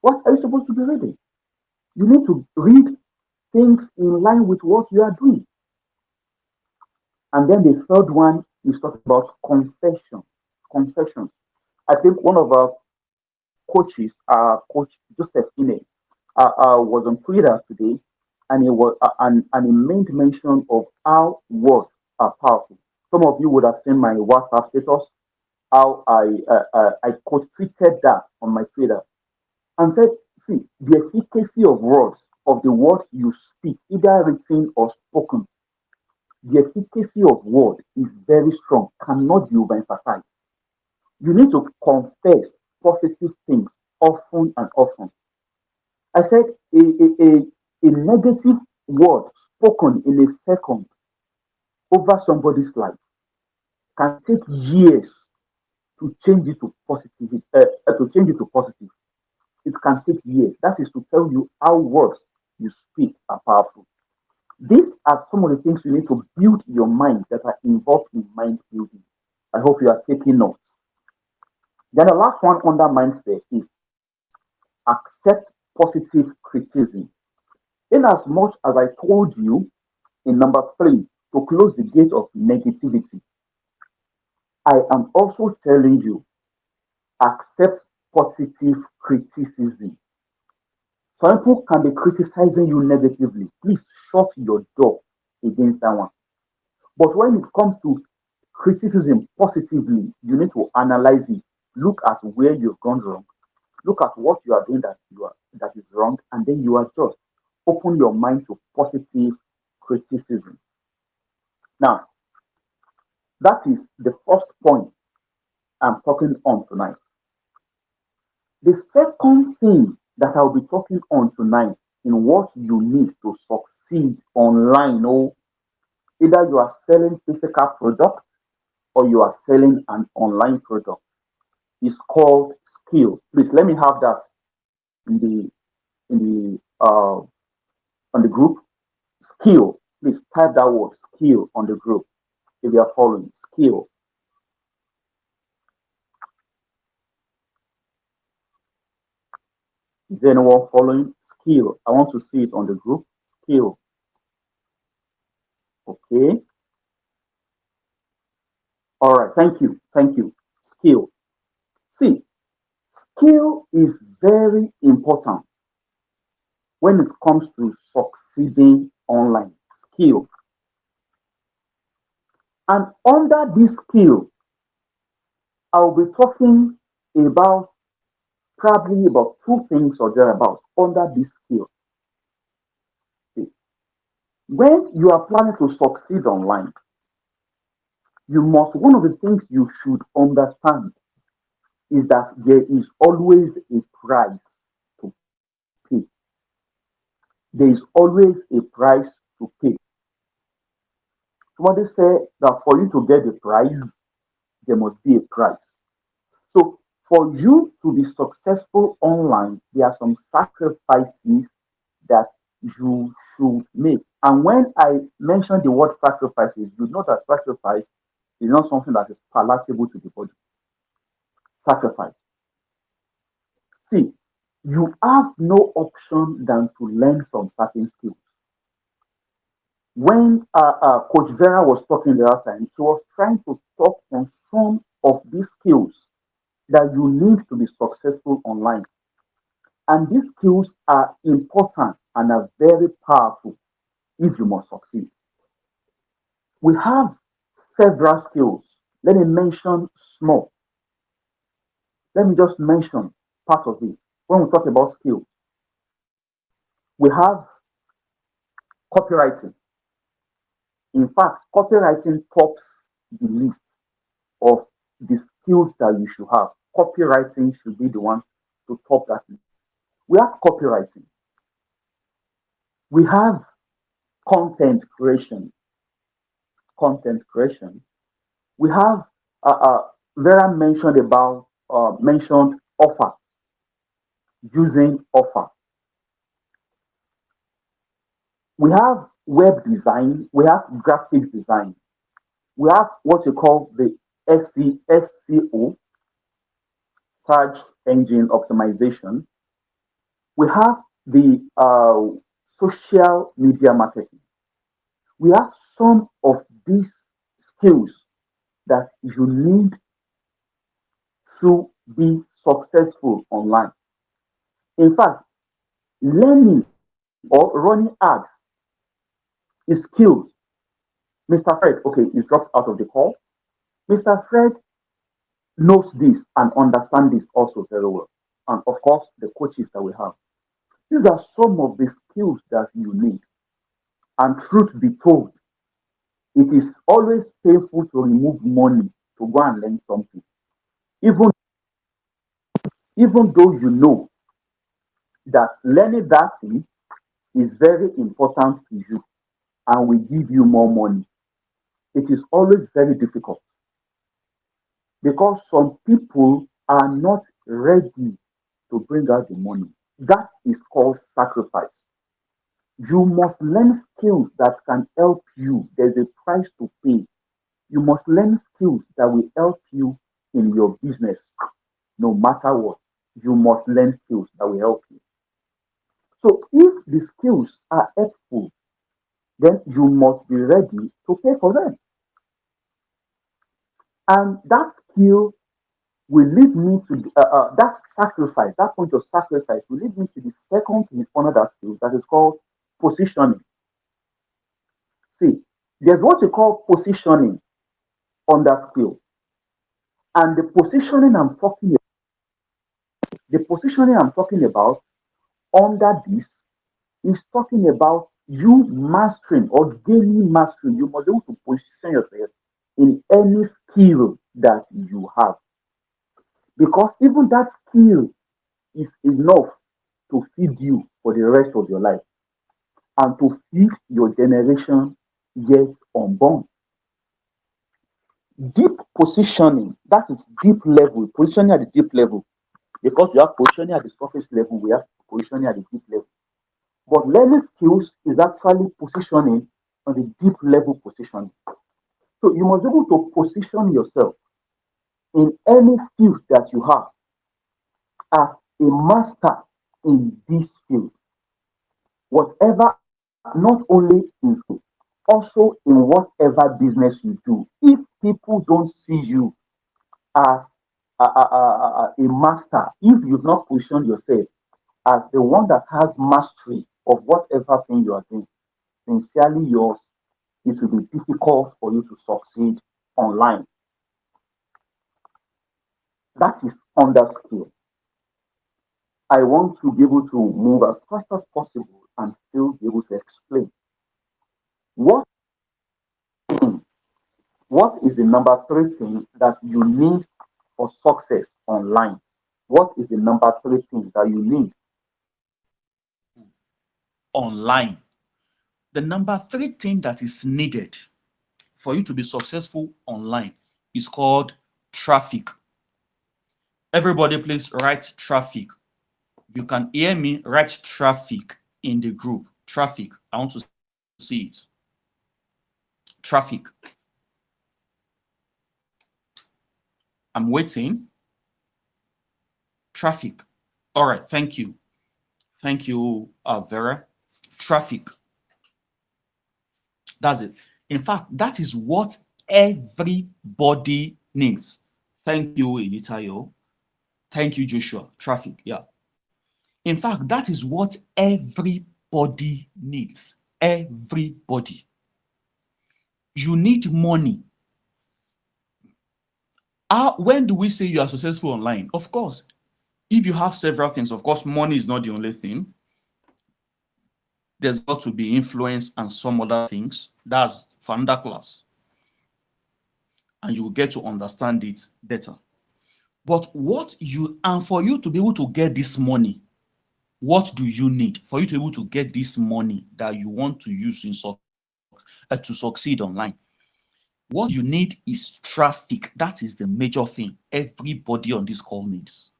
S4: What are you supposed to be reading? You need to read things in line with what you are doing. And then the third one is talking about confession. Confession. I think one of our coaches, Coach Joseph Ine, was on Twitter today, and he made mention of how words are powerful. Some of you would have seen my WhatsApp status, how I quote tweeted that on my Twitter and said, see, the efficacy of words, of the words you speak, either written or spoken, the efficacy of word is very strong, cannot be overemphasized. You need to confess positive things often and often. I said a negative word spoken in a second over somebody's life can take years to change it to positive. To change it to positive, it can take years. That is to tell you how words you speak are powerful. These are some of the things you need to build your mind that are involved in mind building. I hope you are taking notes. Then the last one under mindset is accept positive criticism. In as much as I told you in number three to close the gate of negativity, I am also telling you accept positive criticism. Some people can be criticizing you negatively. Please shut your door against that one. But when it comes to criticism positively, you need to analyze it. Look at where you've gone wrong. Look at what you are doing that is wrong, and then you adjust. Open your mind to positive criticism. Now, that is the first point I'm talking on tonight. The second thing that I'll be talking on tonight in what you need to succeed online, or either you are selling physical product or you are selling an online product, is called skill. Please let me have that in the on the group. Skill. Please type that word skill on the group if you are following. Skill. Is there anyone following? Skill. I want to see it on the group. Skill. Okay. All right. Thank you. Thank you. Skill. See, skill is very important when it comes to succeeding online. Skill. And under this skill, I'll be talking about probably about two things or thereabout under this skill. See, when you are planning to succeed online, one of the things you should understand is that there is always a price to pay. There is always a price to pay. Somebody said that for you to get the prize, there must be a price. So for you to be successful online, there are some sacrifices that you should make. And when I mention the word sacrifices, you know that sacrifice is not something that is palatable to the body. Sacrifice. See, you have no option than to learn some certain skills. When Coach Vera was talking the other time, she was trying to talk on some of these skills that you need to be successful online. And these skills are important and are very powerful if you must succeed. We have several skills. Let me mention small. Let me just mention part of it. When we talk about skills, we have copywriting. In fact, copywriting tops the list of the skills that you should have. Copywriting should be the one to top that list. We have copywriting. We have content creation. Content creation. We have Vera mentioned offer, using offer. We have web design. We have graphics design. We have what you call the SEO, search engine optimization. We have the social media marketing. We have some of these skills that you need to be successful online. In fact, learning or running ads is skills. Mr. Fred, okay, is dropped out of the call. Mr. Fred knows this and understands this also very well. And of course, the coaches that we have. These are some of the skills that you need. And truth be told, it is always painful to remove money to go and learn something. Even even though you know that learning that thing is very important to you and will give you more money, it is always very difficult because some people are not ready to bring out the money. That is called sacrifice. You must learn skills that can help you. There's a price to pay. You must learn skills that will help you in your business, no matter what. You must learn skills that will help you. So, if the skills are helpful, then you must be ready to pay for them. And that skill will lead me to that sacrifice, that point of sacrifice will lead me to the second thing under that skill that is called positioning. See, there's what you call positioning on that skill. And the positioning I'm talking about under this is talking about you mastering or gaining mastery. You must be able to position yourself in any skill that you have. Because even that skill is enough to feed you for the rest of your life and to feed your generation yet unborn. Deep positioning, that is deep level, positioning at the deep level. Because we have positioning at the surface level, we have positioning at the deep level. But learning skills is actually positioning on the deep level positioning. So you must be able to position yourself in any field that you have as a master in this field. Whatever, not only in school, also in whatever business you do. If people don't see you as a master, if you've not positioned yourself as the one that has mastery of whatever thing you are doing, sincerely yours, it will be difficult for you to succeed online. That is under skill. I want to be able to move as fast as possible and still be able to explain what what is the number three thing that you need for success online. What is the number three thing that you need?
S1: Online. The number three thing that is needed for you to be successful online is called traffic. Everybody, please write traffic. You can hear me, write traffic in the group. Traffic. I want to see it. Traffic. I'm waiting. Traffic. All right. Thank you. Thank you, Vera. Traffic. That's it. In fact, that is what everybody needs. Thank you, Editayo. Thank you, Joshua. Traffic. Yeah. In fact, that is what everybody needs. Everybody. You need money. When do we say you are successful online? Of course, if you have several things, of course, money is not the only thing. There's got to be influence and some other things. That's for another class. And you will get to understand it better. But and for you to be able to get this money, what do you need for you to be able to get this money that you want to use to succeed online? What you need is traffic. That is the major thing everybody on this call needs.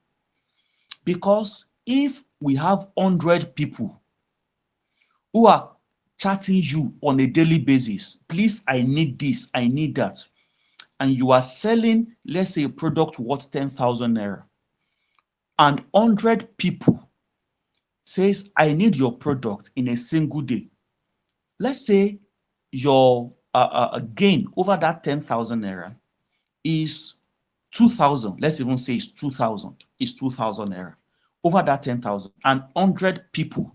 S1: Because if we have 100 people who are chatting you on a daily basis, please, I need this, I need that, and you are selling, let's say, a product worth 10,000 naira, and 100 people says, I need your product in a single day. Let's say your gain over that 10,000 naira is 2,000. Let's even say it's 2,000. It's 2,000 naira over that 10,000, and 100 people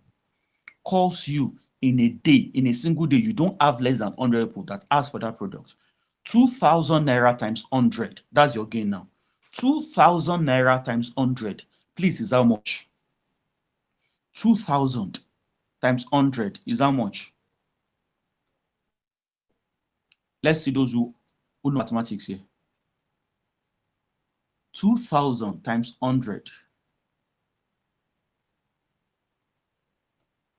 S1: calls you in a day, in a single day. You don't have less than 100 people that ask for that product. 2,000 naira times 100. That's your gain now. 2,000 naira times 100. Please, is how much? 2,000 times 100 is how much? Let's see those who know mathematics here. 2,000 times 100.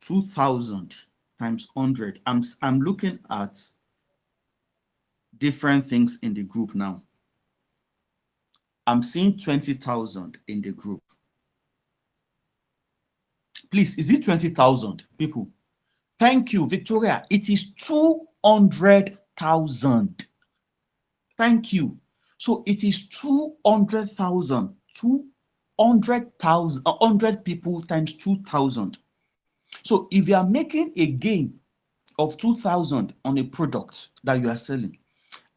S1: 2,000 times 100. I'm looking at different things in the group now. I'm seeing 20,000 in the group. Please, is it 20,000 people? Thank you, Victoria. It is 200,000. Thank you. So it is 200,000. 200,000, 100 people times 2,000. So if you are making a gain of 2,000 on a product that you are selling,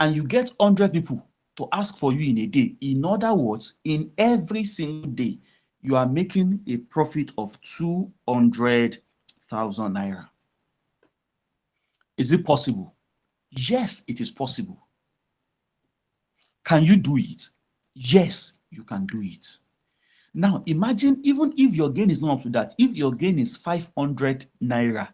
S1: and you get 100 people to ask for you in a day, in other words, in every single day, you are making a profit of 200,000 naira. Is it possible? Yes, it is possible. Can you do it? Yes, you can do it. Now, imagine even if your gain is not up to that, if your gain is 500 naira,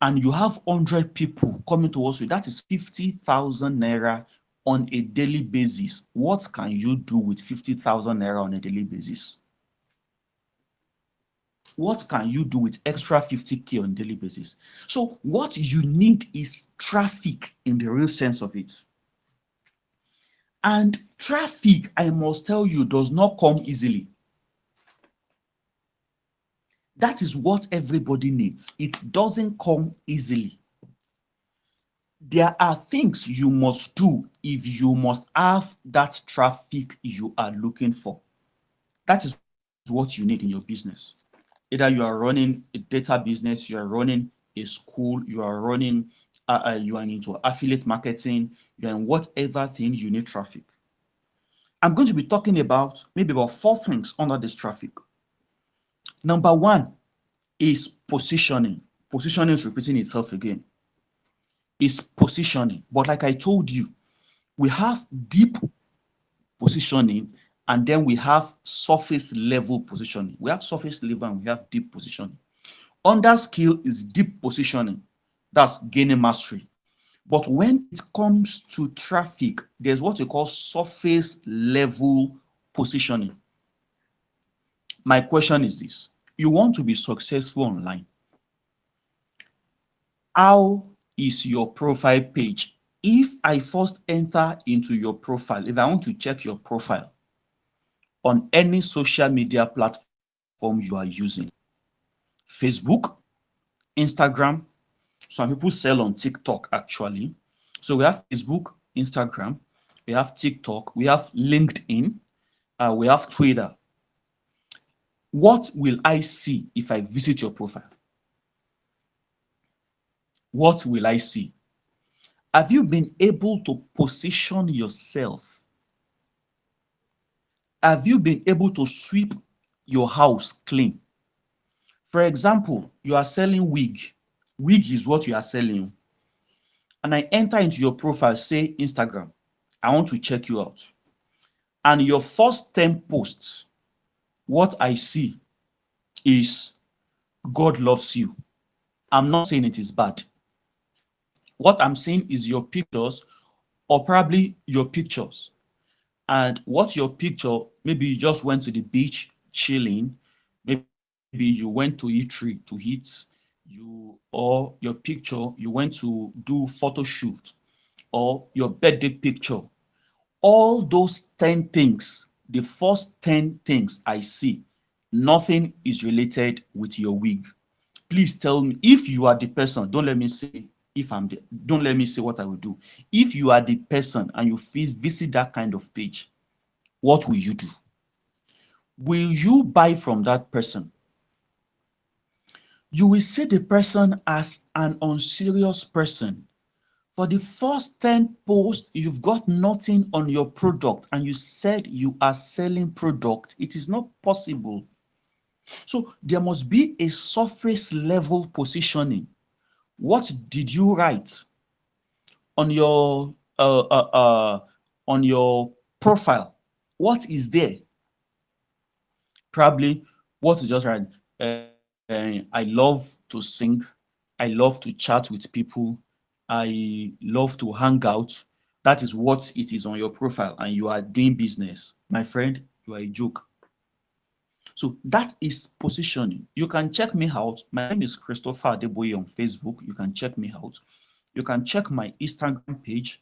S1: and you have 100 people coming towards you, that is 50,000 naira on a daily basis. What can you do with 50,000 naira on a daily basis? What can you do with extra 50K on a daily basis? So what you need is traffic in the real sense of it. And traffic, I must tell you, does not come easily. That is what everybody needs. It doesn't come easily. There are things you must do if you must have that traffic you are looking for. That is what you need in your business. Either you are running a data business, you are running a school, you are running, you are into affiliate marketing, you are in whatever thing you need traffic. I'm going to be talking about maybe about 4 things under this traffic. Number 1 is positioning. Positioning is repeating itself again. Is positioning. But like I told you, we have deep positioning and then we have surface level positioning. We have surface level and we have deep positioning. Under skill is deep positioning. That's gaining mastery. But when it comes to traffic, there's what we call surface level positioning. My question is this: you want to be successful online. How is your profile page? If I first enter into your profile, if I want to check your profile on any social media platform you are using, Facebook, Instagram, some people sell on TikTok actually. So we have Facebook, Instagram, we have TikTok, we have LinkedIn, we have Twitter. What will I see if I visit your profile? What will I see? Have you been able to position yourself? Have you been able to sweep your house clean? For example, you are selling wig. Wig is what you are selling. and I enter into your profile, say Instagram, I want to check you out. And your first 10 posts, what I see is God loves you. I'm not saying it is bad. What I'm saying is your pictures, or probably your pictures. And what your picture, maybe you just went to the beach chilling, maybe you went to eatery to eat, or your picture, you went to do photo shoot, or your birthday picture. All those 10 things, the first 10 things I see, nothing is related with your wig. Please tell me if you are the person. Don't let me say if I'm the, don't let me say what I will do. If you are the person and you visit that kind of page, what will you do? Will you buy from that person? You will see the person as an unserious person. For the first 10 posts, you've got nothing on your product and you said you are selling product. It is not possible. So there must be a surface level positioning. What did you write on your uh, uh, uh, on your profile? What is there? Probably what you just write. I love to sing. I love to chat with people. I love to hang out. That is what it is on your profile, and you are doing business. My friend, you are a joke. So that is positioning. You can check me out. My name is Christopher Adeboye on Facebook. You can check me out. You can check my Instagram page.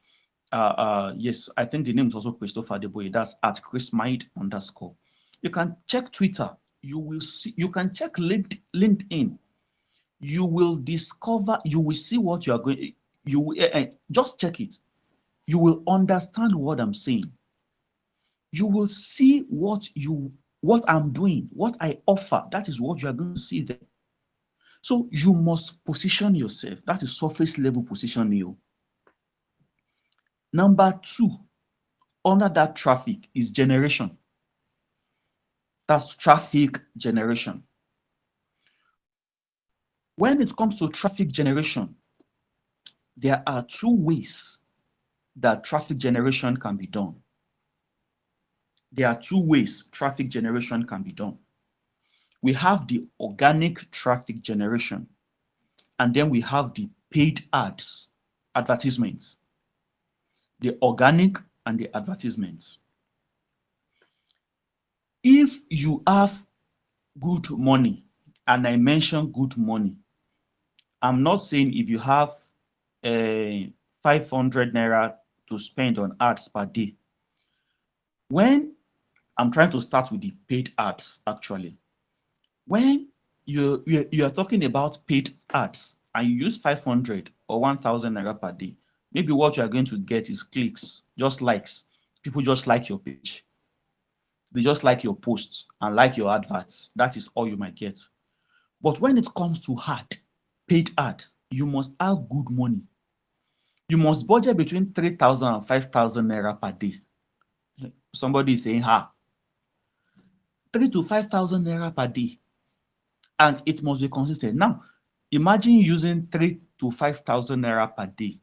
S1: Yes, I think the name is also Christopher Adeboye. That's at chrismide_. You can check Twitter. You will see. You can check LinkedIn. You will discover. You will see what you are going. You will, just check it. You will understand what I'm saying. You will see what I'm doing, what I offer. That is what you are going to see there. So you must position yourself. That is surface level positioning. Number two, under that traffic is generation. That's traffic generation. When it comes to traffic generation, there are two ways that traffic generation can be done. There are two ways traffic generation can be done. We have the organic traffic generation, and then we have the paid ads, advertisements. The organic and the advertisements. If you have good money, and I mention good money, I'm not saying if you have 500 naira to spend on ads per day. When I'm trying to start with the paid ads, actually, when you are talking about paid ads and you use 500 or 1,000 naira per day, maybe what you are going to get is clicks, just likes. People just like your page. They just like your posts and like your adverts. That is all you might get. But when it comes to paid ads, you must have good money. You must budget between 3,000 and 5,000 naira per day. Somebody is saying, 3 to 5,000 naira per day. And it must be consistent. Now, imagine using 3 to 5,000 naira per day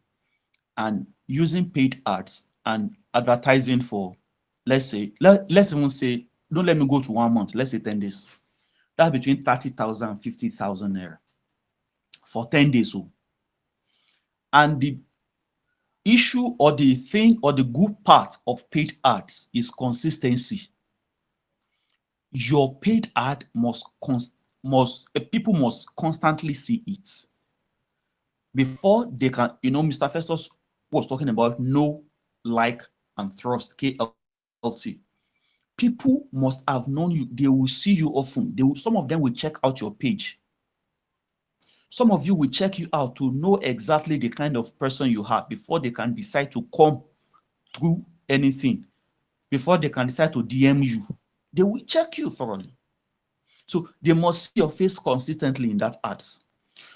S1: and using paid ads and advertising for, let's say, let's even say, don't let me go to 1 month, let's say 10 days. That's between 30,000 and 50,000 naira for 10 days. So, and the issue or the thing or the good part of paid ads is consistency. Your paid ad people must constantly see it before they can, Mr. Festus was talking about know, like, and trust, KLT. People must have known you. They will see you often. Some of them will check out your page. Some of you will check you out to know exactly the kind of person you are before they can decide to come through anything, before they can decide to DM you. They will check you thoroughly. So they must see your face consistently in that ads.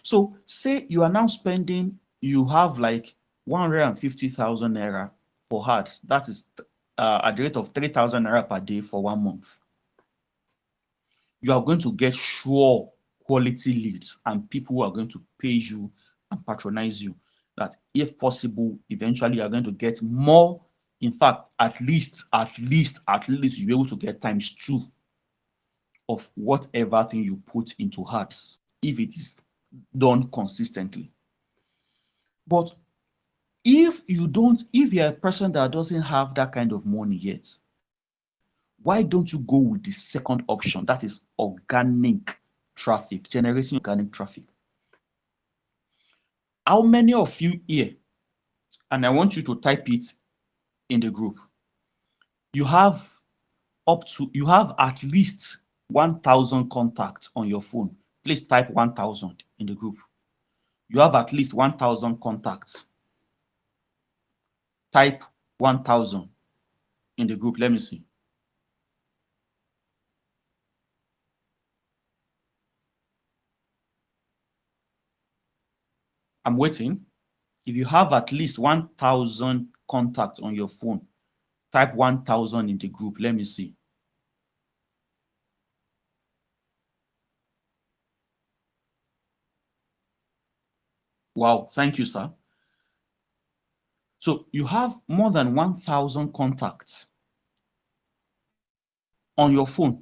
S1: So say you are now spending, you have like 150,000 naira for ads. That is at the rate of 3,000 naira per day for 1 month. You are going to get sure quality leads and people who are going to pay you and patronize you. that if possible, eventually you're going to get more. In fact, at least you'll be able to get times 2 of whatever thing you put into hearts if it is done consistently. But if you're a person that doesn't have that kind of money yet, why don't you go with the second option? That is organic traffic, generating organic traffic. How many of you here, and I want you to type it in the group, you have at least 1,000 contacts on your phone? Please type 1,000 in the group. You have at least 1,000 contacts. Type 1,000 in the group. Let me see. I'm waiting. If you have at least 1,000 contacts on your phone, type 1,000 in the group. Let me see. Wow, thank you, sir. So you have more than 1,000 contacts on your phone.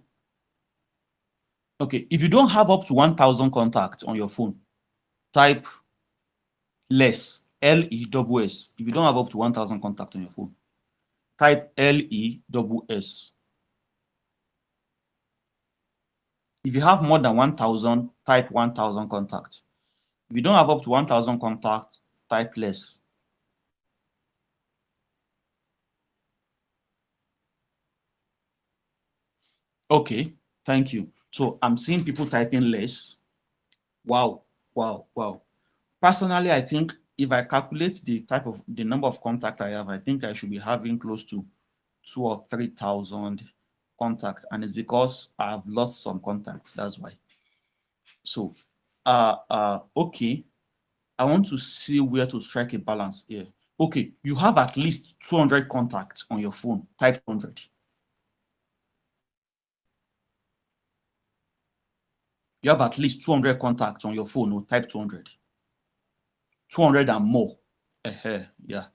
S1: Okay, if you don't have up to 1,000 contacts on your phone, type less, LESS. If you don't have up to 1,000 contacts on your phone, type LESS. If you have more than 1,000, type 1,000 contacts. If you don't have up to 1,000 contacts, type less. Okay, thank you. So I'm seeing people typing less. Wow, wow, wow. Personally, I think if I calculate the number of contacts I have, I think I should be having close to 2,000 or 3,000 contacts, and it's because I've lost some contacts. That's why. So, okay, I want to see where to strike a balance here. Okay, you have at least 200 contacts on your phone. Type 100. You have at least 200 contacts on your phone. No, type 200. 200 and more. Yeah.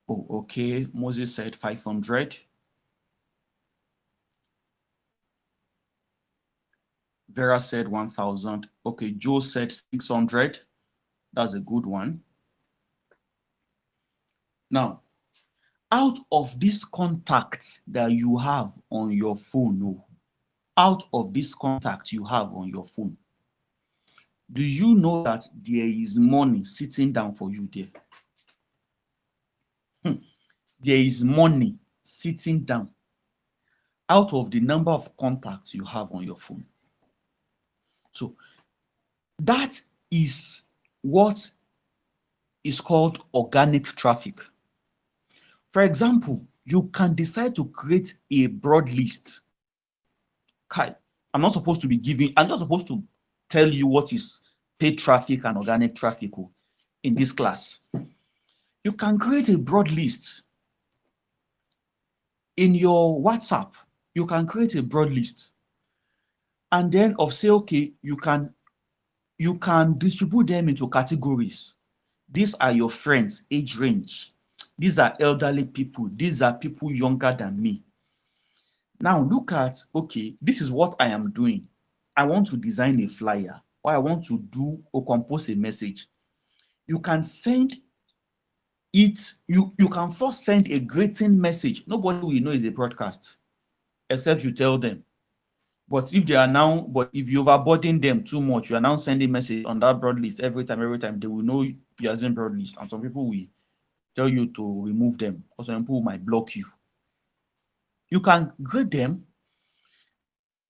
S1: Oh, okay. Moses said 500. Vera said 1,000. Okay, Joe said 600. That's a good one. Now, out of these contacts that you have on your phone, out of these contacts you have on your phone, do you know that there is money sitting down for you there? There is money sitting down out of the number of contacts you have on your phone. So that is what is called organic traffic. For example, you can decide to create a broad list. Kai, I'm not supposed to tell you what is paid traffic and organic traffic in this class. You can create a broad list in your WhatsApp. You can create a broad list, and then say, okay, you can distribute them into categories. These are your friends, age range. These are elderly people. These are people younger than me. Now look at, okay, this is what I am doing. I want to design a flyer, or I want to do or compose a message. You can send it, you can first send a greeting message. Nobody will know it's a broadcast, except you tell them. But if you overburden them too much, you are now sending message on that broad list every time, they will know you're using broad list. And some people will tell you to remove them, or some people might block you. You can grade them.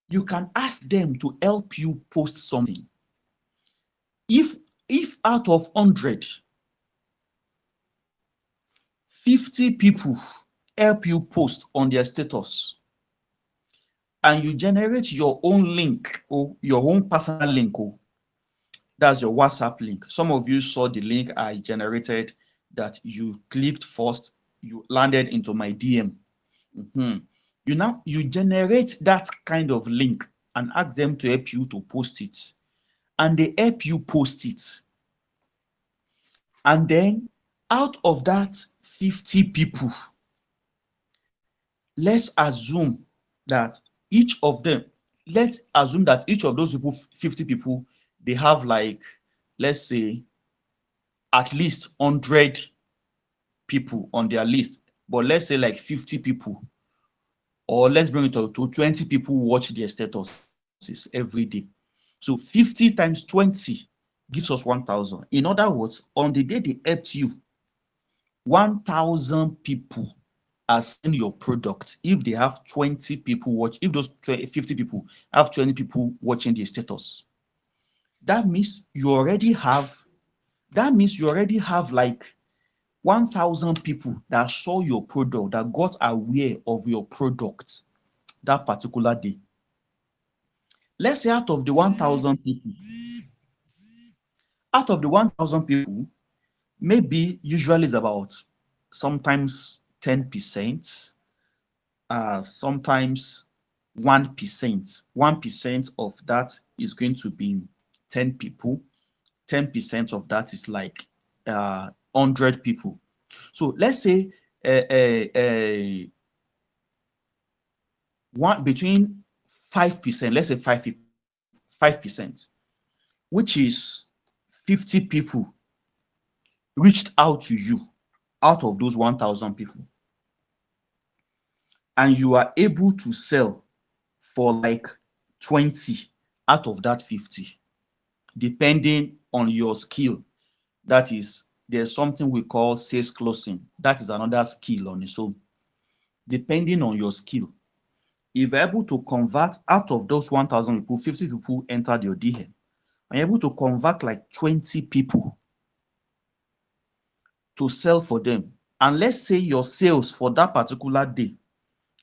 S1: You can ask them to help you post something. If out of 100, 50 people help you post on their status, and you generate your own link or your own personal link, that's your WhatsApp link. Some of you saw the link I generated that you clicked first, you landed into my DM. You generate that kind of link and ask them to help you to post it, and they help you post it. And then out of that 50 people, let's assume that each of them, let's assume that each of those people, 50 people, they have like, let's say, at least 100 people on their list. But let's say like 50 people, or let's bring it to 20 people watch their statuses every day. So 50 times 20 gives us 1,000. In other words, on the day they helped you, 1,000 people are seeing your product. If they have 20 people watch, if those 50 people have 20 people watching their status, that means you already have, like 1,000 people that saw your product, that got aware of your product that particular day. Let's say out of the 1,000 people, maybe usually is about sometimes 10%, sometimes 1%. 1% of that is going to be 10 people. 10% of that is like 100 people. So let's say one between 5%, let's say 5%, which is 50 people reached out to you out of those 1,000 people, and you are able to sell for like 20 out of that 50, depending on your skill. That is, there's something we call sales closing. That is another skill on its own. Depending on your skill, if you're able to convert out of those 1,000 people, 50 people entered your DM, and you're able to convert like 20 people to sell for them. And let's say your sales for that particular day,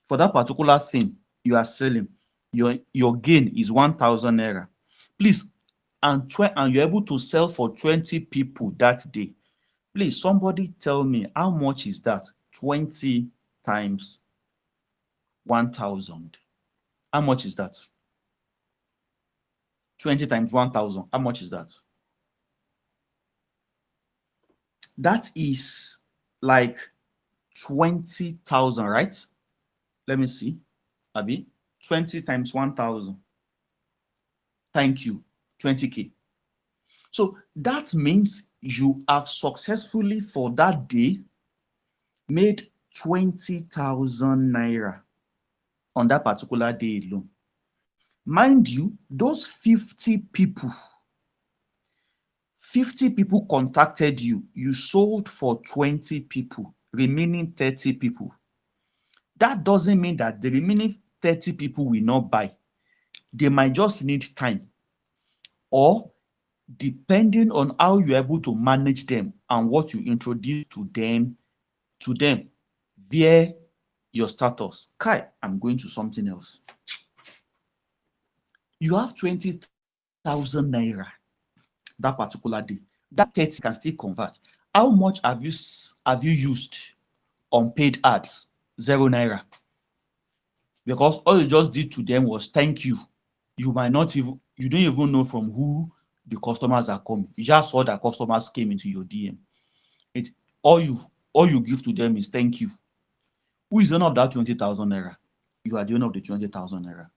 S1: for that particular thing you are selling, your gain is 1,000 naira. Please, and you're able to sell for 20 people that day. Please, somebody tell me, how much is that? 20 times 1,000. How much is that? 20 times 1,000. How much is that? That is like 20,000, right? Let me see. Abi, 20 times 1,000. Thank you. 20K. So that means you have successfully for that day made 20,000 naira on that particular day alone. Mind you, those 50 people contacted you. You sold for 20 people, remaining 30 people. That doesn't mean that the remaining 30 people will not buy. They might just need time, or depending on how you're able to manage them and what you introduce to them via your status. Kai, I'm going to something else. You have 20,000 naira that particular day. That 30 can still convert. How much have you used on paid ads? 0 naira. Because all you just did to them was thank you. You don't even know from who the customers are coming. You just saw that customers came into your DM. It all you give to them is thank you. Who is the owner of that 20,000 naira? You are the owner of the 20,000 naira.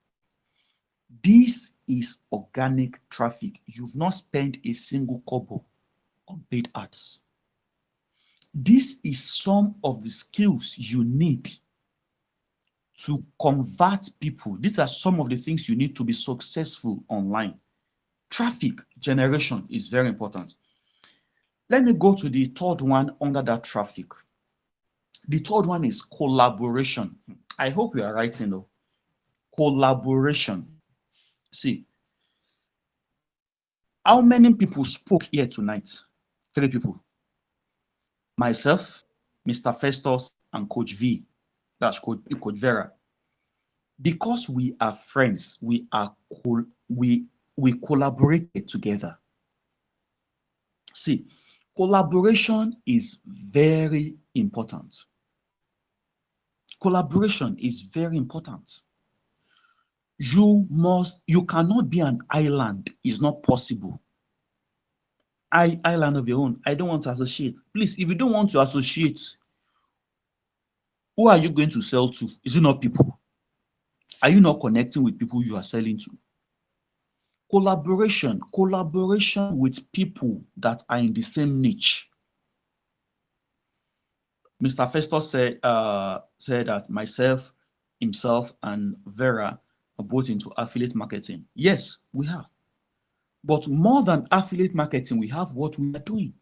S1: This is organic traffic. You've not spent a single kobo on paid ads. This is some of the skills you need to convert people. These are some of the things you need to be successful online. Traffic generation is very important. Let me go to the third one under that traffic. The third one is collaboration. I hope you are writing though. Collaboration. See, how many people spoke here tonight? 3 people. Myself, Mr. Festus, and Coach V. That's Coach Vera. Because we are friends, we collaborated together. See, collaboration is very important. Collaboration is very important. You cannot be an island. It's not possible. island of your own. I don't want to associate. Please, if you don't want to associate, who are you going to sell to? Is it not people? Are you not connecting with people you are selling to? Collaboration with people that are in the same niche. Mr. Festus said that myself, himself, and Vera are both into affiliate marketing. Yes, we have. But more than affiliate marketing, we have what we are doing.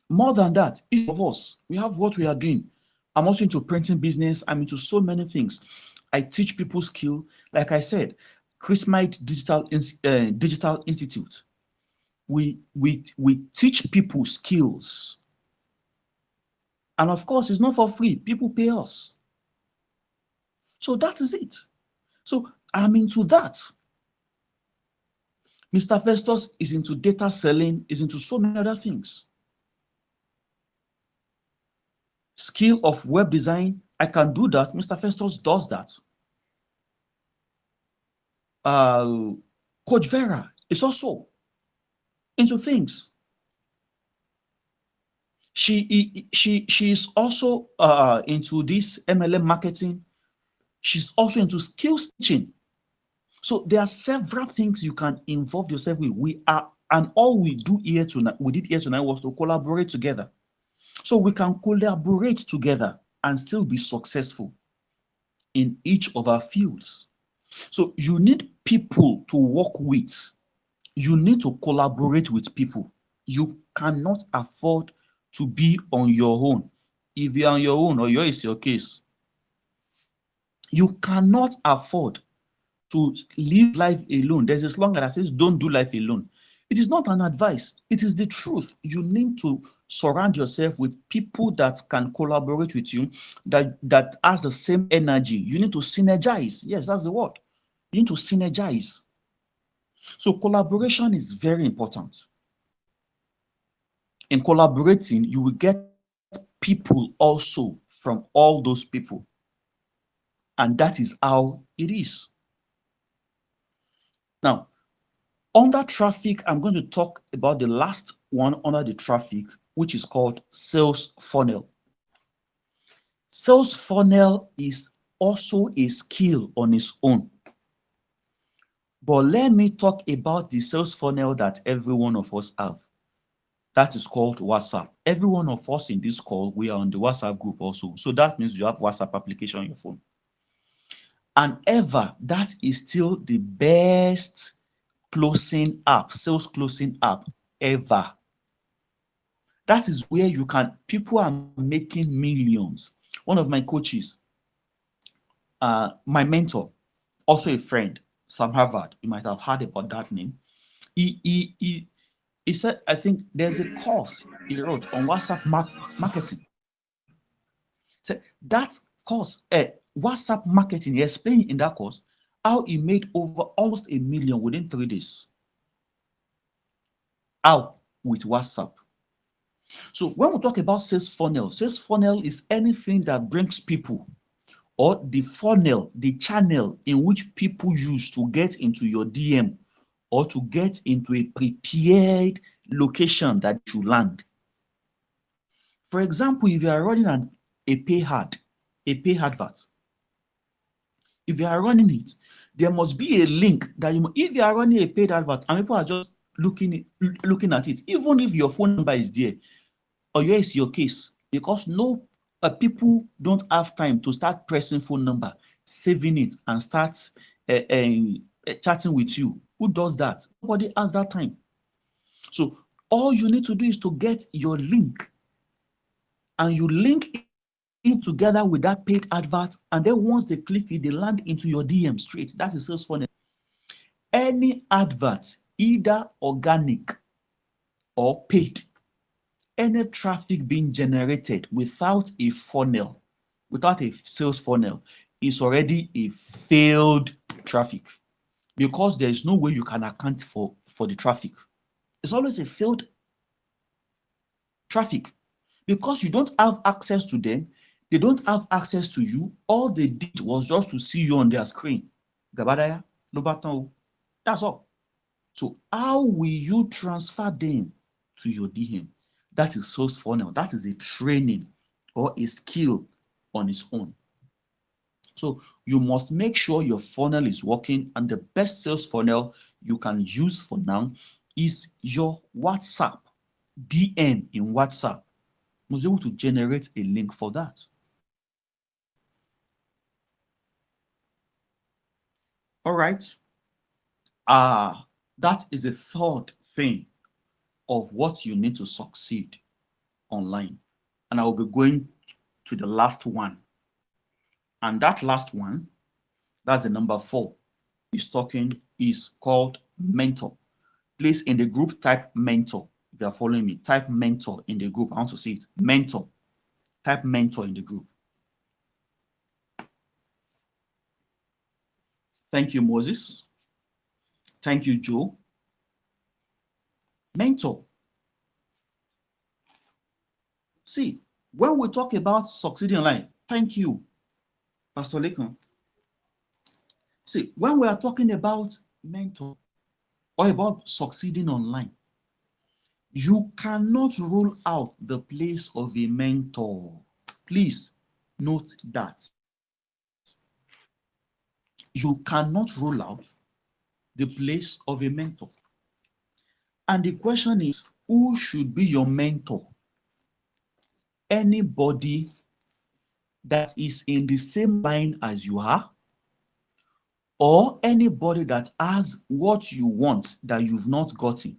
S1: More than that, each of us, we have what we are doing. I'm also into printing business. I'm into so many things. I teach people skill. Like I said, Chrismite Digital Institute. We teach people skills. And of course, it's not for free. People pay us. So that is it. So I'm into that. Mr. Festus is into data selling, is into so many other things. Skill of web design, I can do that. Mr. Festus does that. Coach Vera is also into things. She is also into this MLM marketing. She's also into skills teaching. So there are several things you can involve yourself with. And all we did here tonight was to collaborate together. So we can collaborate together and still be successful in each of our fields. So you need people to work with. You need to collaborate with people. You cannot afford to be on your own. If you're on your own, or yours is your case, you cannot afford to live life alone. There's a slogan that says, don't do life alone. It is not an advice. It is the truth. You need to surround yourself with people that can collaborate with you, that has the same energy. You need to synergize. Yes, that's the word. You need to synergize. So collaboration is very important. In collaborating, you will get people also from all those people. And that is how it is. Now, under traffic, I'm going to talk about the last one under the traffic, which is called sales funnel. Sales funnel is also a skill on its own. But let me talk about the sales funnel that every one of us have. That is called WhatsApp. Every one of us in this call, we are on the WhatsApp group also. So that means you have WhatsApp application on your phone. And ever, that is still the best closing app, sales closing app ever. That is where people are making millions. One of my coaches, my mentor, also a friend, Sam Harvard, you might have heard about that name. He said, I think there's a course he wrote on WhatsApp marketing. So that course, WhatsApp marketing, he explained in that course how he made over almost $1 million within 3 days. How? With WhatsApp. So when we talk about sales funnel is anything that brings people, or the funnel, the channel in which people use to get into your DM or to get into a prepared location that you land. For example, if you are running a pay advert, if you are running it, there must be a link that if you are running a paid advert and people are just looking at it, even if your phone number is there, or here is your case, because people don't have time to start pressing phone number, saving it, and start chatting with you. Who does that? Nobody has that time. So all you need to do is to get your link, and you link it together with that paid advert, and then once they click it, they land into your DM straight. That is sales funnel. Any advert, either organic or paid, any traffic being generated without a funnel, without a sales funnel, is already a failed traffic, because there is no way you can account for the traffic. It's always a failed traffic because you don't have access to them. They don't have access to you. All they did was just to see you on their screen. Gabadaya, no button. That's all. So how will you transfer them to your DM? That is sales funnel. That is a training or a skill on its own. So you must make sure your funnel is working, and the best sales funnel you can use for now is your WhatsApp. DM in WhatsApp. You must be able to generate a link for that. All right. That is the third thing of what you need to succeed online. And I will be going to the last one. And that last one, that's the number 4, is called mentor. Please, in the group, type mentor. If you are following me, type mentor in the group. I want to see it. Mentor. Type mentor in the group. Thank you, Moses. Thank you, Joe. Mentor. See, when we talk about succeeding online, thank you, Pastor Lekon. See, when we are talking about mentor or about succeeding online, you cannot rule out the place of a mentor. Please note that. You cannot rule out the place of a mentor. And the question is, who should be your mentor? Anybody that is in the same line as you are, or anybody that has what you want that you've not gotten.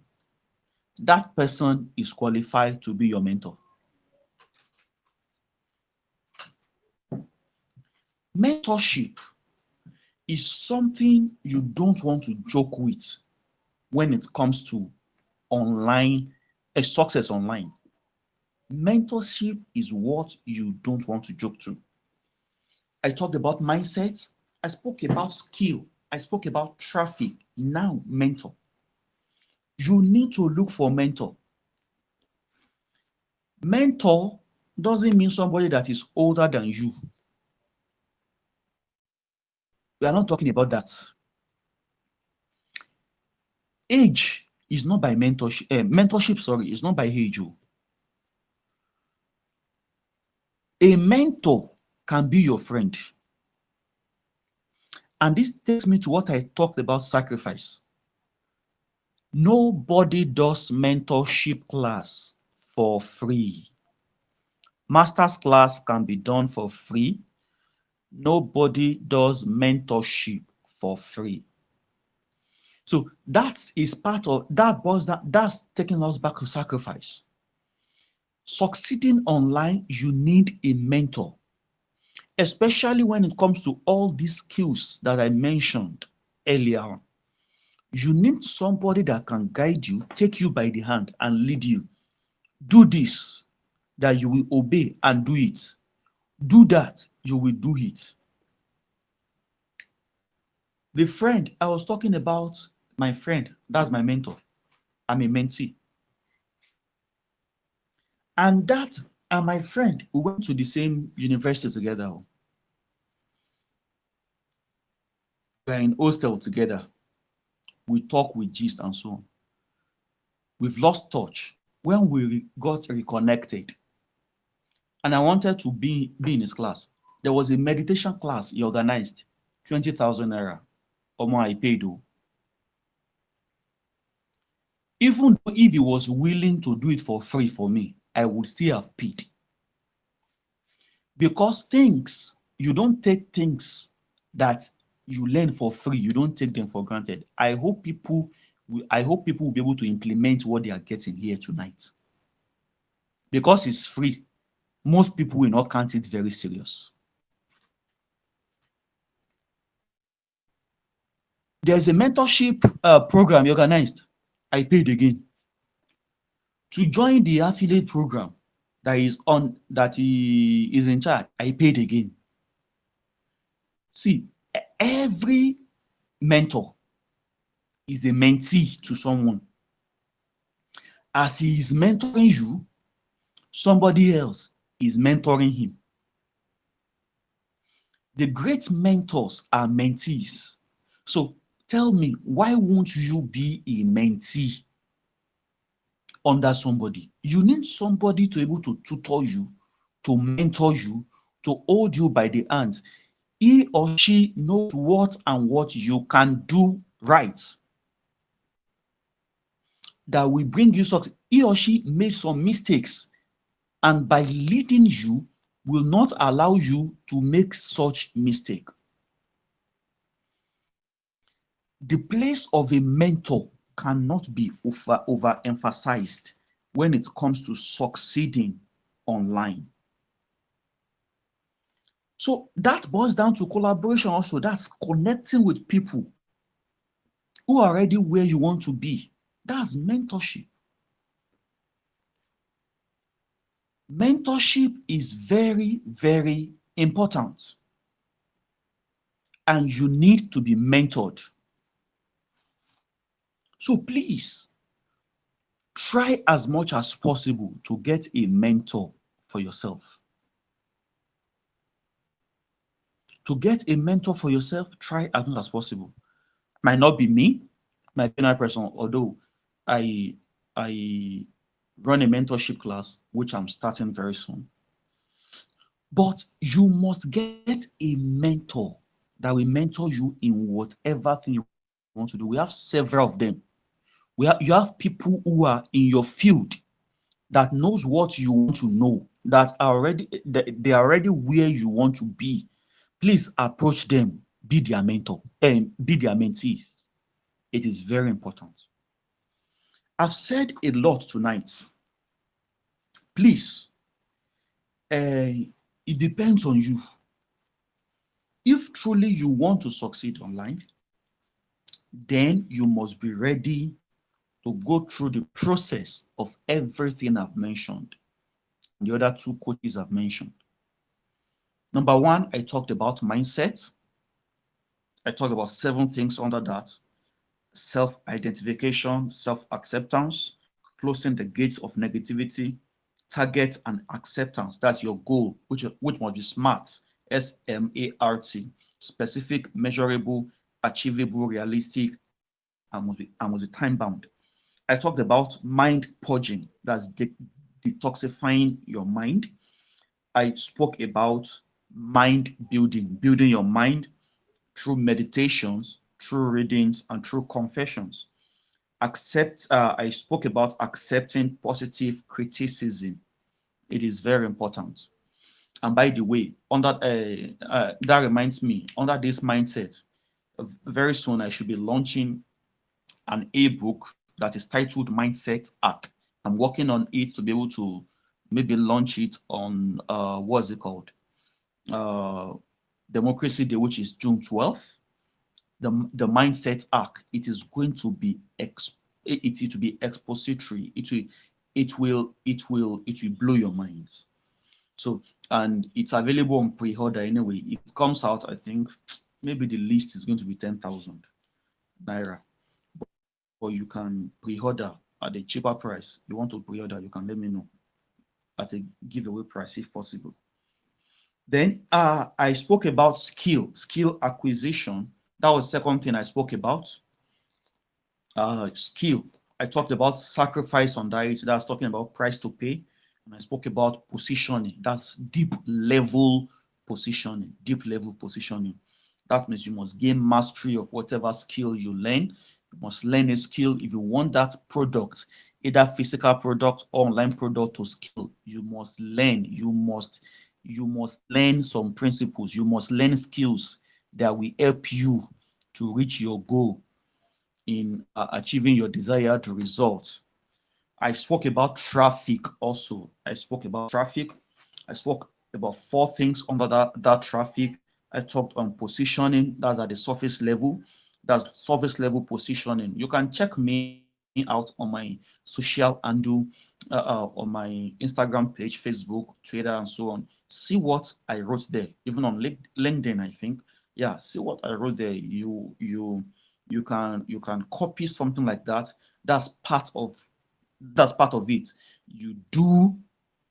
S1: That person is qualified to be your mentor. Mentorship is something you don't want to joke with when it comes to online, a success online. Mentorship is what you don't want to joke to. I talked about mindset. I spoke about skill. I spoke about traffic. Now, mentor. You need to look for mentor. Mentor doesn't mean somebody that is older than you. We are not talking about that. Age is not by mentorship. Mentorship, sorry, is not by age. A mentor can be your friend. And this takes me to what I talked about sacrifice. Nobody does mentorship class for free. Master's class can be done for free. Nobody does mentorship for free. So that is part of that boils down, that's taking us back to sacrifice. Succeeding online, you need a mentor, especially when it comes to all these skills that I mentioned earlier on. You need somebody that can guide you, take you by the hand, and lead you. Do this, that you will obey and do it. Do that, you will do it. The friend I was talking about, my friend, that's my mentor. I'm a mentee. And that and my friend, we went to the same university together. We're in hostel together. We talk, we gist, and so on. We've lost touch. When we got reconnected, and I wanted to be in his class, there was a meditation class he organized, 20,000 naira. Omo, I paid. Even though if he was willing to do it for free for me, I would still have paid. Because you don't take things that you learn for free, you don't take them for granted. I hope people will be able to implement what they are getting here tonight. Because it's free, most people will not count it very serious. There's a mentorship program he organized. I paid again. To join the affiliate program that he is in charge, I paid again. See, every mentor is a mentee to someone. As he is mentoring you, somebody else is mentoring him. The great mentors are mentees. So Tell me, why won't you be a mentee under somebody? You need somebody to be able to tutor you, to mentor you, to hold you by the hands. He or she knows what and what you can do right, that will bring you success. He or she made some mistakes, and by leading you will not allow you to make such mistake. The place of a mentor cannot be overemphasized when it comes to succeeding online. So that boils down to collaboration also. That's connecting with people who are already where you want to be. That's mentorship. Mentorship is very, very important, and you need to be mentored. So please try as much as possible to get a mentor for yourself. To get a mentor for yourself, try as much as possible. Might not be me, might be another person, although I I run a mentorship class, which I'm starting very soon. But you must get a mentor that will mentor you in whatever thing you want to do. We have several of them. You have people who are in your field that knows what you want to know, that are already they are already where you want to be. Please approach them, be their mentor, and be their mentee. It is very important. I've said a lot tonight. Please, it depends on you. If truly you want to succeed online, then you must be ready to go through the process of everything I've mentioned, and the other two coaches I've mentioned. Number one, I talked about mindset. I talked about 7 things under that: self-identification, self-acceptance, closing the gates of negativity, target and acceptance. That's your goal, which must be SMART, SMART, specific, measurable, achievable, realistic, and must be time bound. I talked about mind purging, that's detoxifying your mind. I spoke about mind building, building your mind through meditations, through readings, and through confessions. I spoke about accepting positive criticism. It is very important. And by the way, that reminds me, under this mindset, very soon I should be launching an ebook that is titled Mindset App. I'm working on it to be able to maybe launch it on what's it called? Uh, Democracy Day, which is June 12th. The mindset arc, it is going to be it will be expository. It will blow your mind. So, and it's available on pre-order anyway. If it comes out, I think maybe the list is going to be 10,000 naira, or you can pre-order at a cheaper price. You want to pre-order, you can let me know at a giveaway price if possible. Then I spoke about skill acquisition. That was the second thing I spoke about. Skill. I talked about sacrifice on that. That's talking about price to pay. And I spoke about positioning. That's deep level positioning. Deep level positioning. That means you must gain mastery of whatever skill you learn. You must learn a skill. If you want that product, either physical product or online product to skill, you must learn. You must learn some principles. You must learn skills that will help you to reach your goal in achieving your desired results. I spoke about traffic also. I spoke about traffic. I spoke about 4 things under that traffic. I talked on positioning, that's at the surface level. That's surface level positioning. You can check me out on my social handle, on my Instagram page, Facebook, Twitter, and so on. See what I wrote there, even on LinkedIn, I think. Yeah, see what I wrote there. You can copy something like that. That's part of it. You do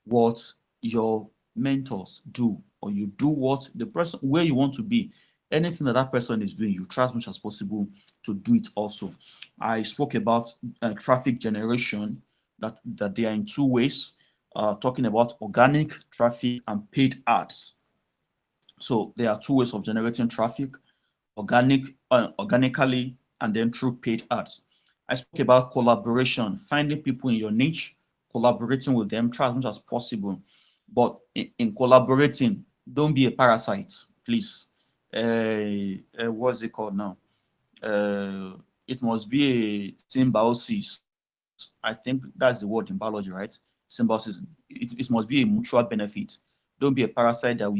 S1: what your mentors do, or you do what the person where you want to be. anything that that person is doing, you try as much as possible to do it also. I spoke about traffic generation, that they are in two ways, talking about organic traffic and paid ads. So there are two ways of generating traffic: organic, organically, and then through paid ads. I spoke about collaboration, finding people in your niche, collaborating with them, try as much as possible. But in collaborating, don't be a parasite, please. What's it called now? Uh, it must be a symbiosis. I think that's the word in biology, right? Symbiosis. It must be a mutual benefit. Don't be a parasite that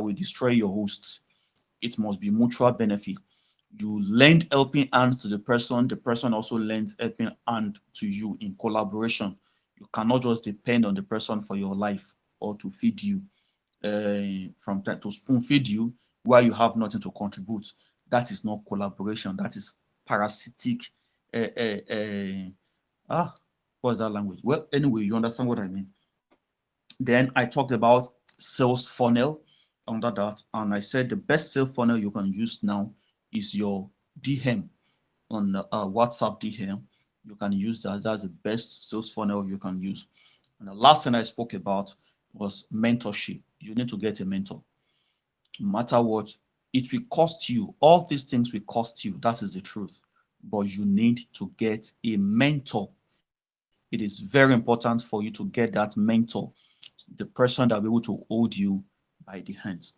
S1: will destroy your host. It must be mutual benefit. You lend helping hand to the person also lends helping hand to you in collaboration. You cannot just depend on the person for your life or to feed you, from time to spoon feed you while you have nothing to contribute. That is not collaboration. That is parasitic. Uh, uh, uh, ah, what's that language? Well, anyway, you understand what I mean. Then I talked about sales funnel under that, and I said the best sales funnel you can use now is your DM on WhatsApp DM. You can use that. That's the best sales funnel you can use. And the last thing I spoke about was mentorship. You need to get a mentor. No matter what, it will cost you. All these things will cost you. That is the truth. But you need to get a mentor. It is very important for you to get that mentor, the person that will be able to hold you by the hands.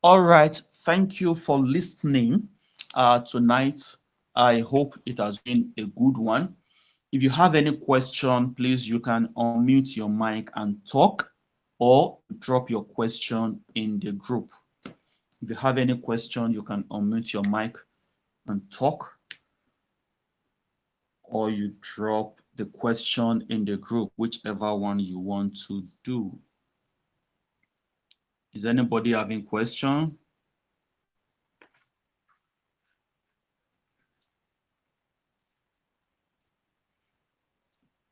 S1: All right. Thank you for listening tonight. I hope it has been a good one. If you have any question, please you can unmute your mic and talk, or drop your question in the group. If you have any question, you can unmute your mic and talk, or you drop the question in the group, whichever one you want to do. Is anybody having question?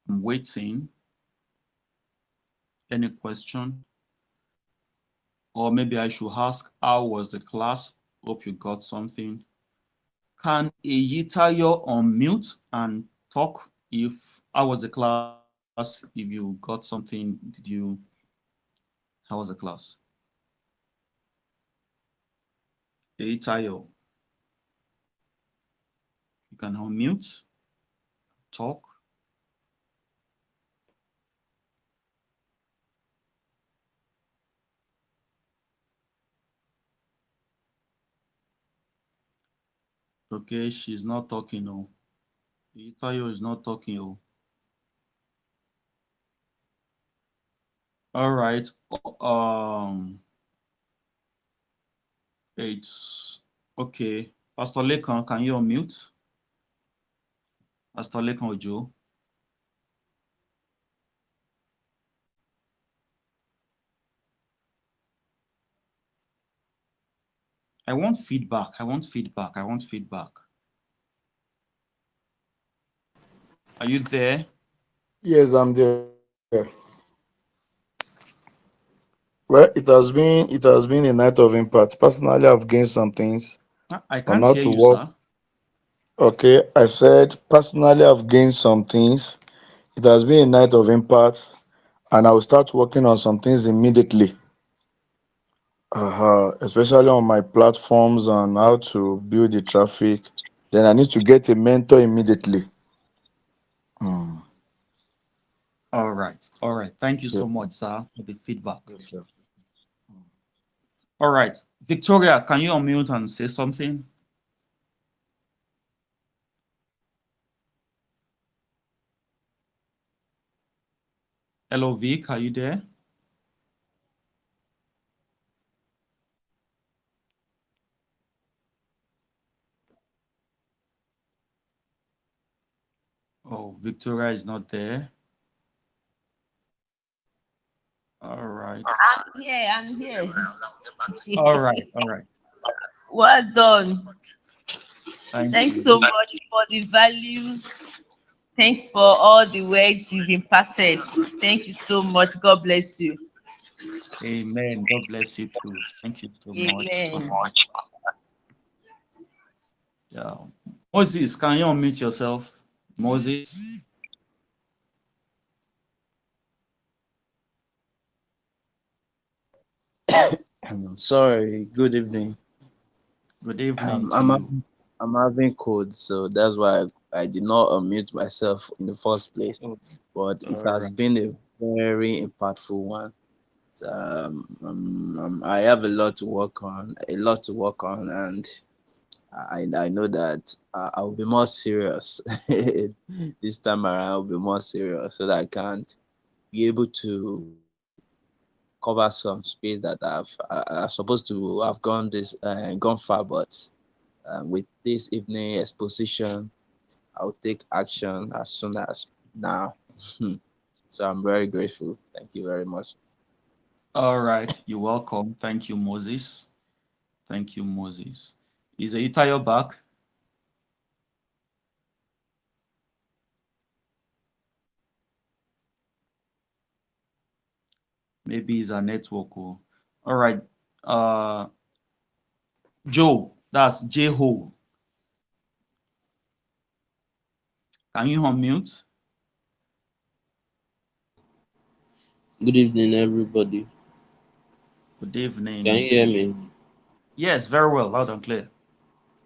S1: I'm waiting. Any question? Or maybe I should ask, how was the class? Hope you got something. Can Eyitayo unmute and talk? If how was the class? If you got something, did you? How was the class? Eyitayo, you can unmute, talk. Okay, she's not talking. Oh, Eyitayo is not talking. Oh, all right. It's okay. Pastor Lekan, can you unmute? Pastor Lekan Ojo. I want feedback. I want feedback. I want feedback. Are you there?
S6: Yes, I'm there. Well, it has been a night of impact. Personally, I've gained some things
S1: I
S6: on
S1: can't
S6: how
S1: hear
S6: to
S1: you,
S6: work.
S1: sir.
S6: Okay, I said personally, I've gained some things. It has been a night of impact, and I will start working on some things immediately. Especially on my platforms and how to build the traffic. Then I need to get a mentor immediately. Mm,
S1: All right. All right. Thank you
S6: yeah,
S1: so much, sir, for the feedback.
S6: yes, sir.
S1: All right. Victoria, can you unmute and say something? Hello, Vic. Are you there? Oh, Victoria is not there. All right.
S3: I'm here. I'm here.
S1: All right. All right.
S3: Well done.
S1: Thank
S3: Thanks so
S1: you.
S3: much for the values. Thanks for all the words you've imparted. Thank you so much. God bless you.
S1: Amen. God bless you too. Thank you so much.
S3: Amen.
S1: Yeah. Moses, can you unmute yourself? Moses,
S7: Sorry, good evening.
S1: good evening
S7: Um,
S1: to
S7: I'm
S1: you.
S7: having, I'm having cold, so that's why I did not unmute myself in the first place.
S1: Oh,
S7: But it
S1: all
S7: has
S1: right.
S7: been a very impactful one. I have a lot to work on, and I know that I'll be more serious this time around. I'll be more serious so that I can be able to cover some space that I'm supposed to have gone far, but with this evening exposition, I'll take action as soon as now. So I'm very grateful. Thank you very much.
S1: All right. You're welcome. Thank you, Moses. Thank you, Moses. Is Itayo back? Maybe it's a network. Oh. All right. Uh, Joe, that's J Ho. Can you unmute?
S8: Good evening, everybody.
S1: Good
S8: Can you
S1: evening.
S8: hear me?
S1: Yes, very well, loud and clear.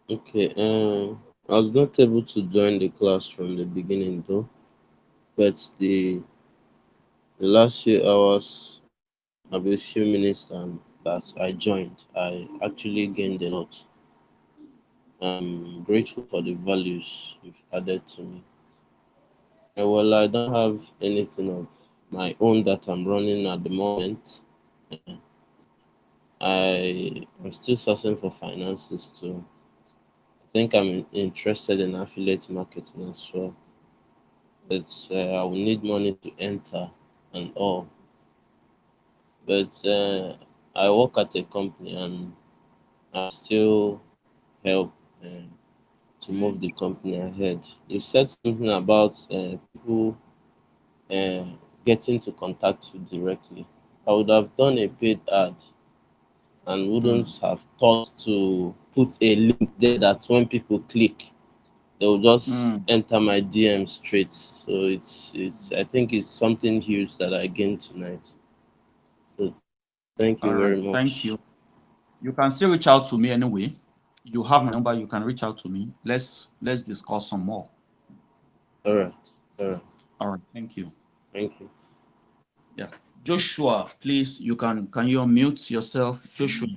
S8: Okay. I was not able to join the class from the beginning though, but the last few hours, about few minutes, that I joined, I actually gained a lot. I'm grateful for the values you've added to me. Well, I don't have anything of my own that I'm running at the moment. Uh, I'm still sourcing for finances too. I think I'm interested in affiliate marketing as well. But I will need money to enter and all. But I work at a company and I still help to move the company ahead. You said something about people uh, getting to contact you directly. I would have done a paid ad and
S1: Mm.
S8: wouldn't have thought to put a link there that when people click, they will just
S1: Mm.
S8: enter my DM straight. So it's I think it's something huge that I gained tonight. So thank you very
S1: All
S8: much.
S1: right, thank you. You can still reach out to me anyway. You have my number, you can reach out to me. Let's discuss some more.
S8: All right, all right.
S1: All right, thank you.
S8: Thank you.
S1: Yeah. Joshua, please, can you unmute yourself? Joshua.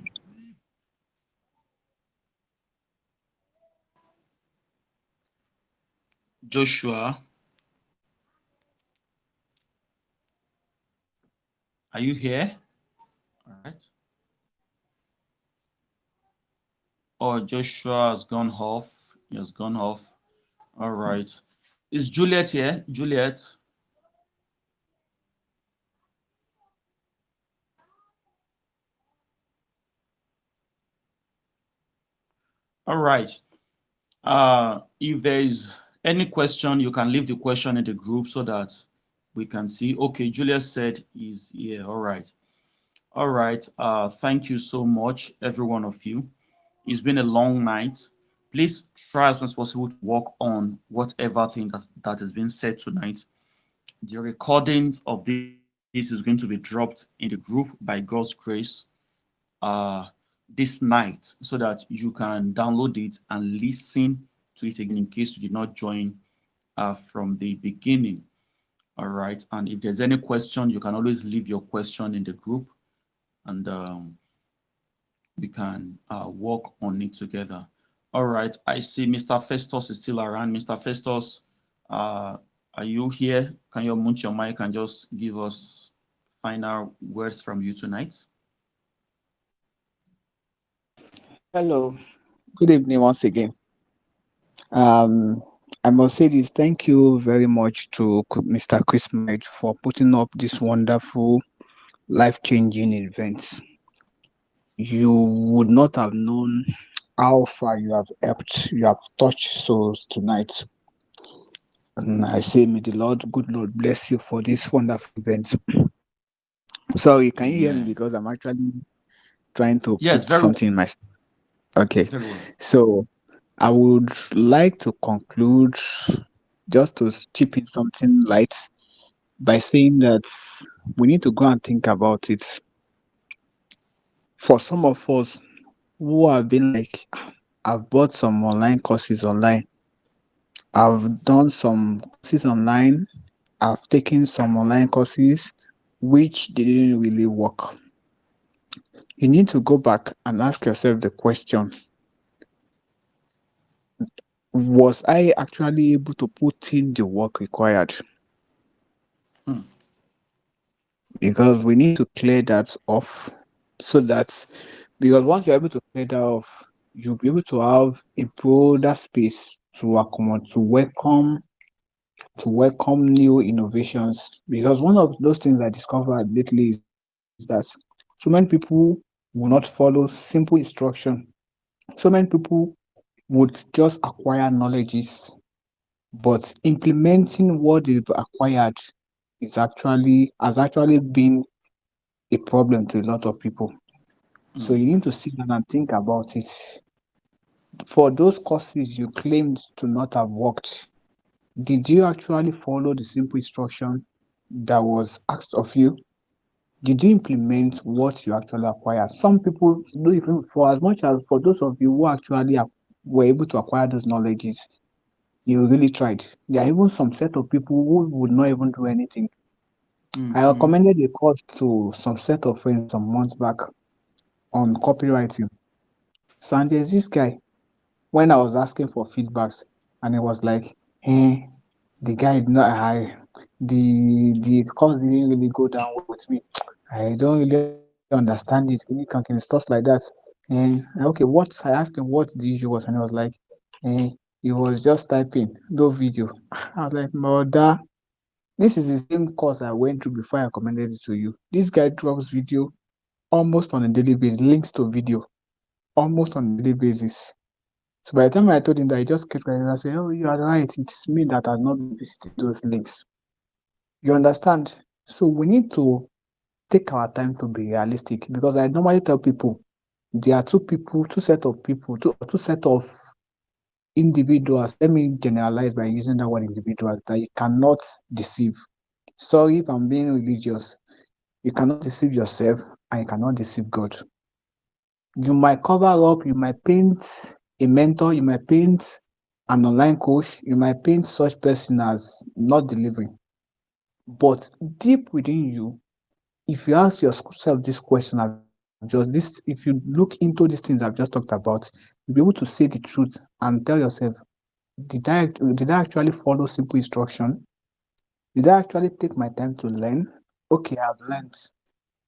S1: Joshua, are you here? All right. Oh, Joshua has gone off. He has gone off. All right. Is Juliet here? Juliet. All right. If there is any question, you can leave the question in the group so that we can see. Okay, Juliet said is here. All right. All right. Thank you so much, every one of you. It's been a long night. Please try as much as possible to work on whatever thing that has been said tonight. The recordings of this is going to be dropped in the group by God's grace uh, this night so that you can download it and listen to it again in case you did not join from the beginning. All right. And if there's any question, you can always leave your question in the group and we can work on it together. All right. I see Mr. Festus is still around. Mr. Festus, uh, are you here? Can you mute your mic and just give us final words from you tonight?
S5: Hello, good evening once again. Um, I must say this. Thank you very much to Mr. Chris Might for putting up this wonderful, life-changing events. You would not have known how far you have touched souls tonight. And I say, may the good Lord bless you for this wonderful event. Sorry, can you hear me?
S1: Amen.
S5: Because I'm actually trying to
S1: Yes,
S5: put
S1: very well.
S5: something in my. Okay,
S1: Very well.
S5: so I would like to conclude just to chip in something light by saying that we need to go and think about it. For some of us who have been like, I've bought some online courses online, I've done some courses online, I've taken some online courses which didn't really work. You need to go back and ask yourself the question, was I actually able to put in the work required?
S1: Hmm.
S5: Because we need to clear that off so that, because once you're able to clear that off, you'll be able to have a broader space to accommodate, to welcome new innovations. Because one of those things I discovered lately is that so many people will not follow simple instruction. So many people would just acquire knowledges, but implementing what they've acquired has actually been a problem to a lot of people. So
S1: Hmm.
S5: you need to sit down and think about it. For those courses you claimed to not have worked, did you actually follow the simple instruction that was asked of you? Did you implement what you actually acquired? Some people do, even for as much as for those of you who actually were able to acquire those knowledges, you really tried. There are even some set of people who would not even do anything. I
S1: Mm-hmm.
S5: recommended a course to some set of friends some months back on copywriting. So and there's this guy, when I was asking for feedbacks, and he was like, eh, the guy did not I the course didn't really go down well with me. I don't really understand it. Can stuff like that. And okay, I asked him what the issue was, and he was like, eh, he was just typing no video. I was like, mother, this is the same course I went through before I recommended it to you. This guy drops video almost on a daily basis, links to video almost on a daily basis. So by the time I told him that, he just kept quiet and I said, "Oh, you are right. It's me that has not been visiting those links." You understand? So we need to take our time to be realistic, because I normally tell people there are two people, two set of people, two set of individuals. Let me generalize by using that word individuals that you cannot deceive. Sorry if I'm being religious. You cannot deceive yourself and you cannot deceive God. You might cover up, you might paint a mentor, you might paint an online coach, you might paint such person as not delivering. But deep within you, if you ask yourself this question, if you look into these things I've just talked about, you'll be able to say the truth and tell yourself, did I actually follow simple instruction? Did I actually take my time to learn? Okay, I've learned.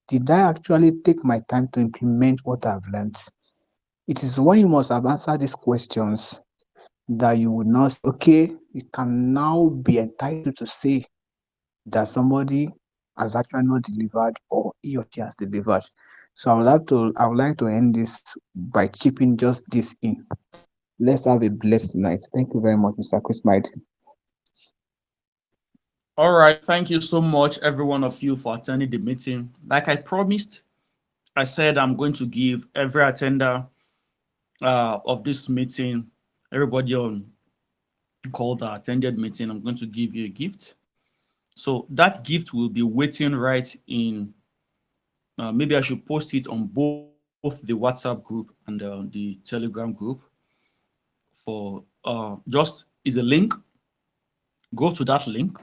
S5: Did I actually take my time to implement what I've learned? It is when you must have answered these questions that you will now say, okay, you can now be entitled to say that somebody has actually not delivered or he or she has delivered. So I would like to end this by chipping just this in. Let's have a blessed night. Thank you very much, Mr. Chris Might.
S1: All right. Thank you so much, every one of you, for attending the meeting. Like I promised, I said I'm going to give every attender of this meeting, everybody on call that attended meeting, I'm going to give you a gift. So that gift will be waiting right in. Maybe I should post it on both the WhatsApp group and the Telegram group. For just is a link. Go to that link.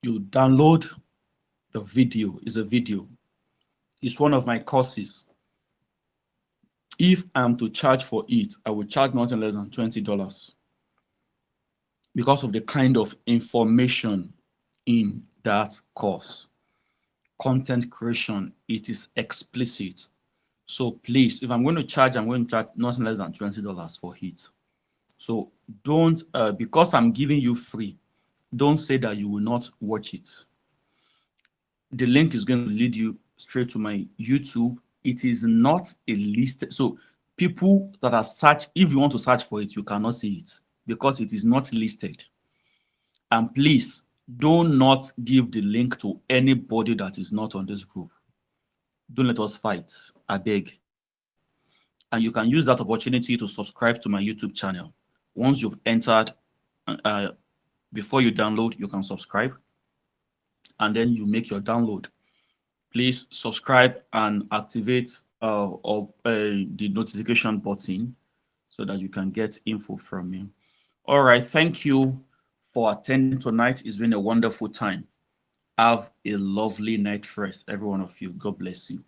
S1: You download the video. Is a video. It's one of my courses. If I'm to charge for it, I will charge nothing less than $20 because of the kind of information in that course. Content creation, it is explicit. So please, if I'm going to charge, I'm going to charge nothing less than $20 for it. So don't, because I'm giving you free, don't say that you will not watch it. The link is going to lead you straight to my YouTube. It is not a list. So people that are search, if you want to search for it, you cannot see it because it is not listed. And please do not give the link to anybody that is not on this group. Don't let us fight. I beg. And you can use that opportunity to subscribe to my YouTube channel. Once you've entered, uh, before you download, you can subscribe and then you make your download. Please subscribe and activate the notification button so that you can get info from me. All right, thank you for attending tonight. It's been a wonderful time. Have a lovely night rest, every one of you. God bless you.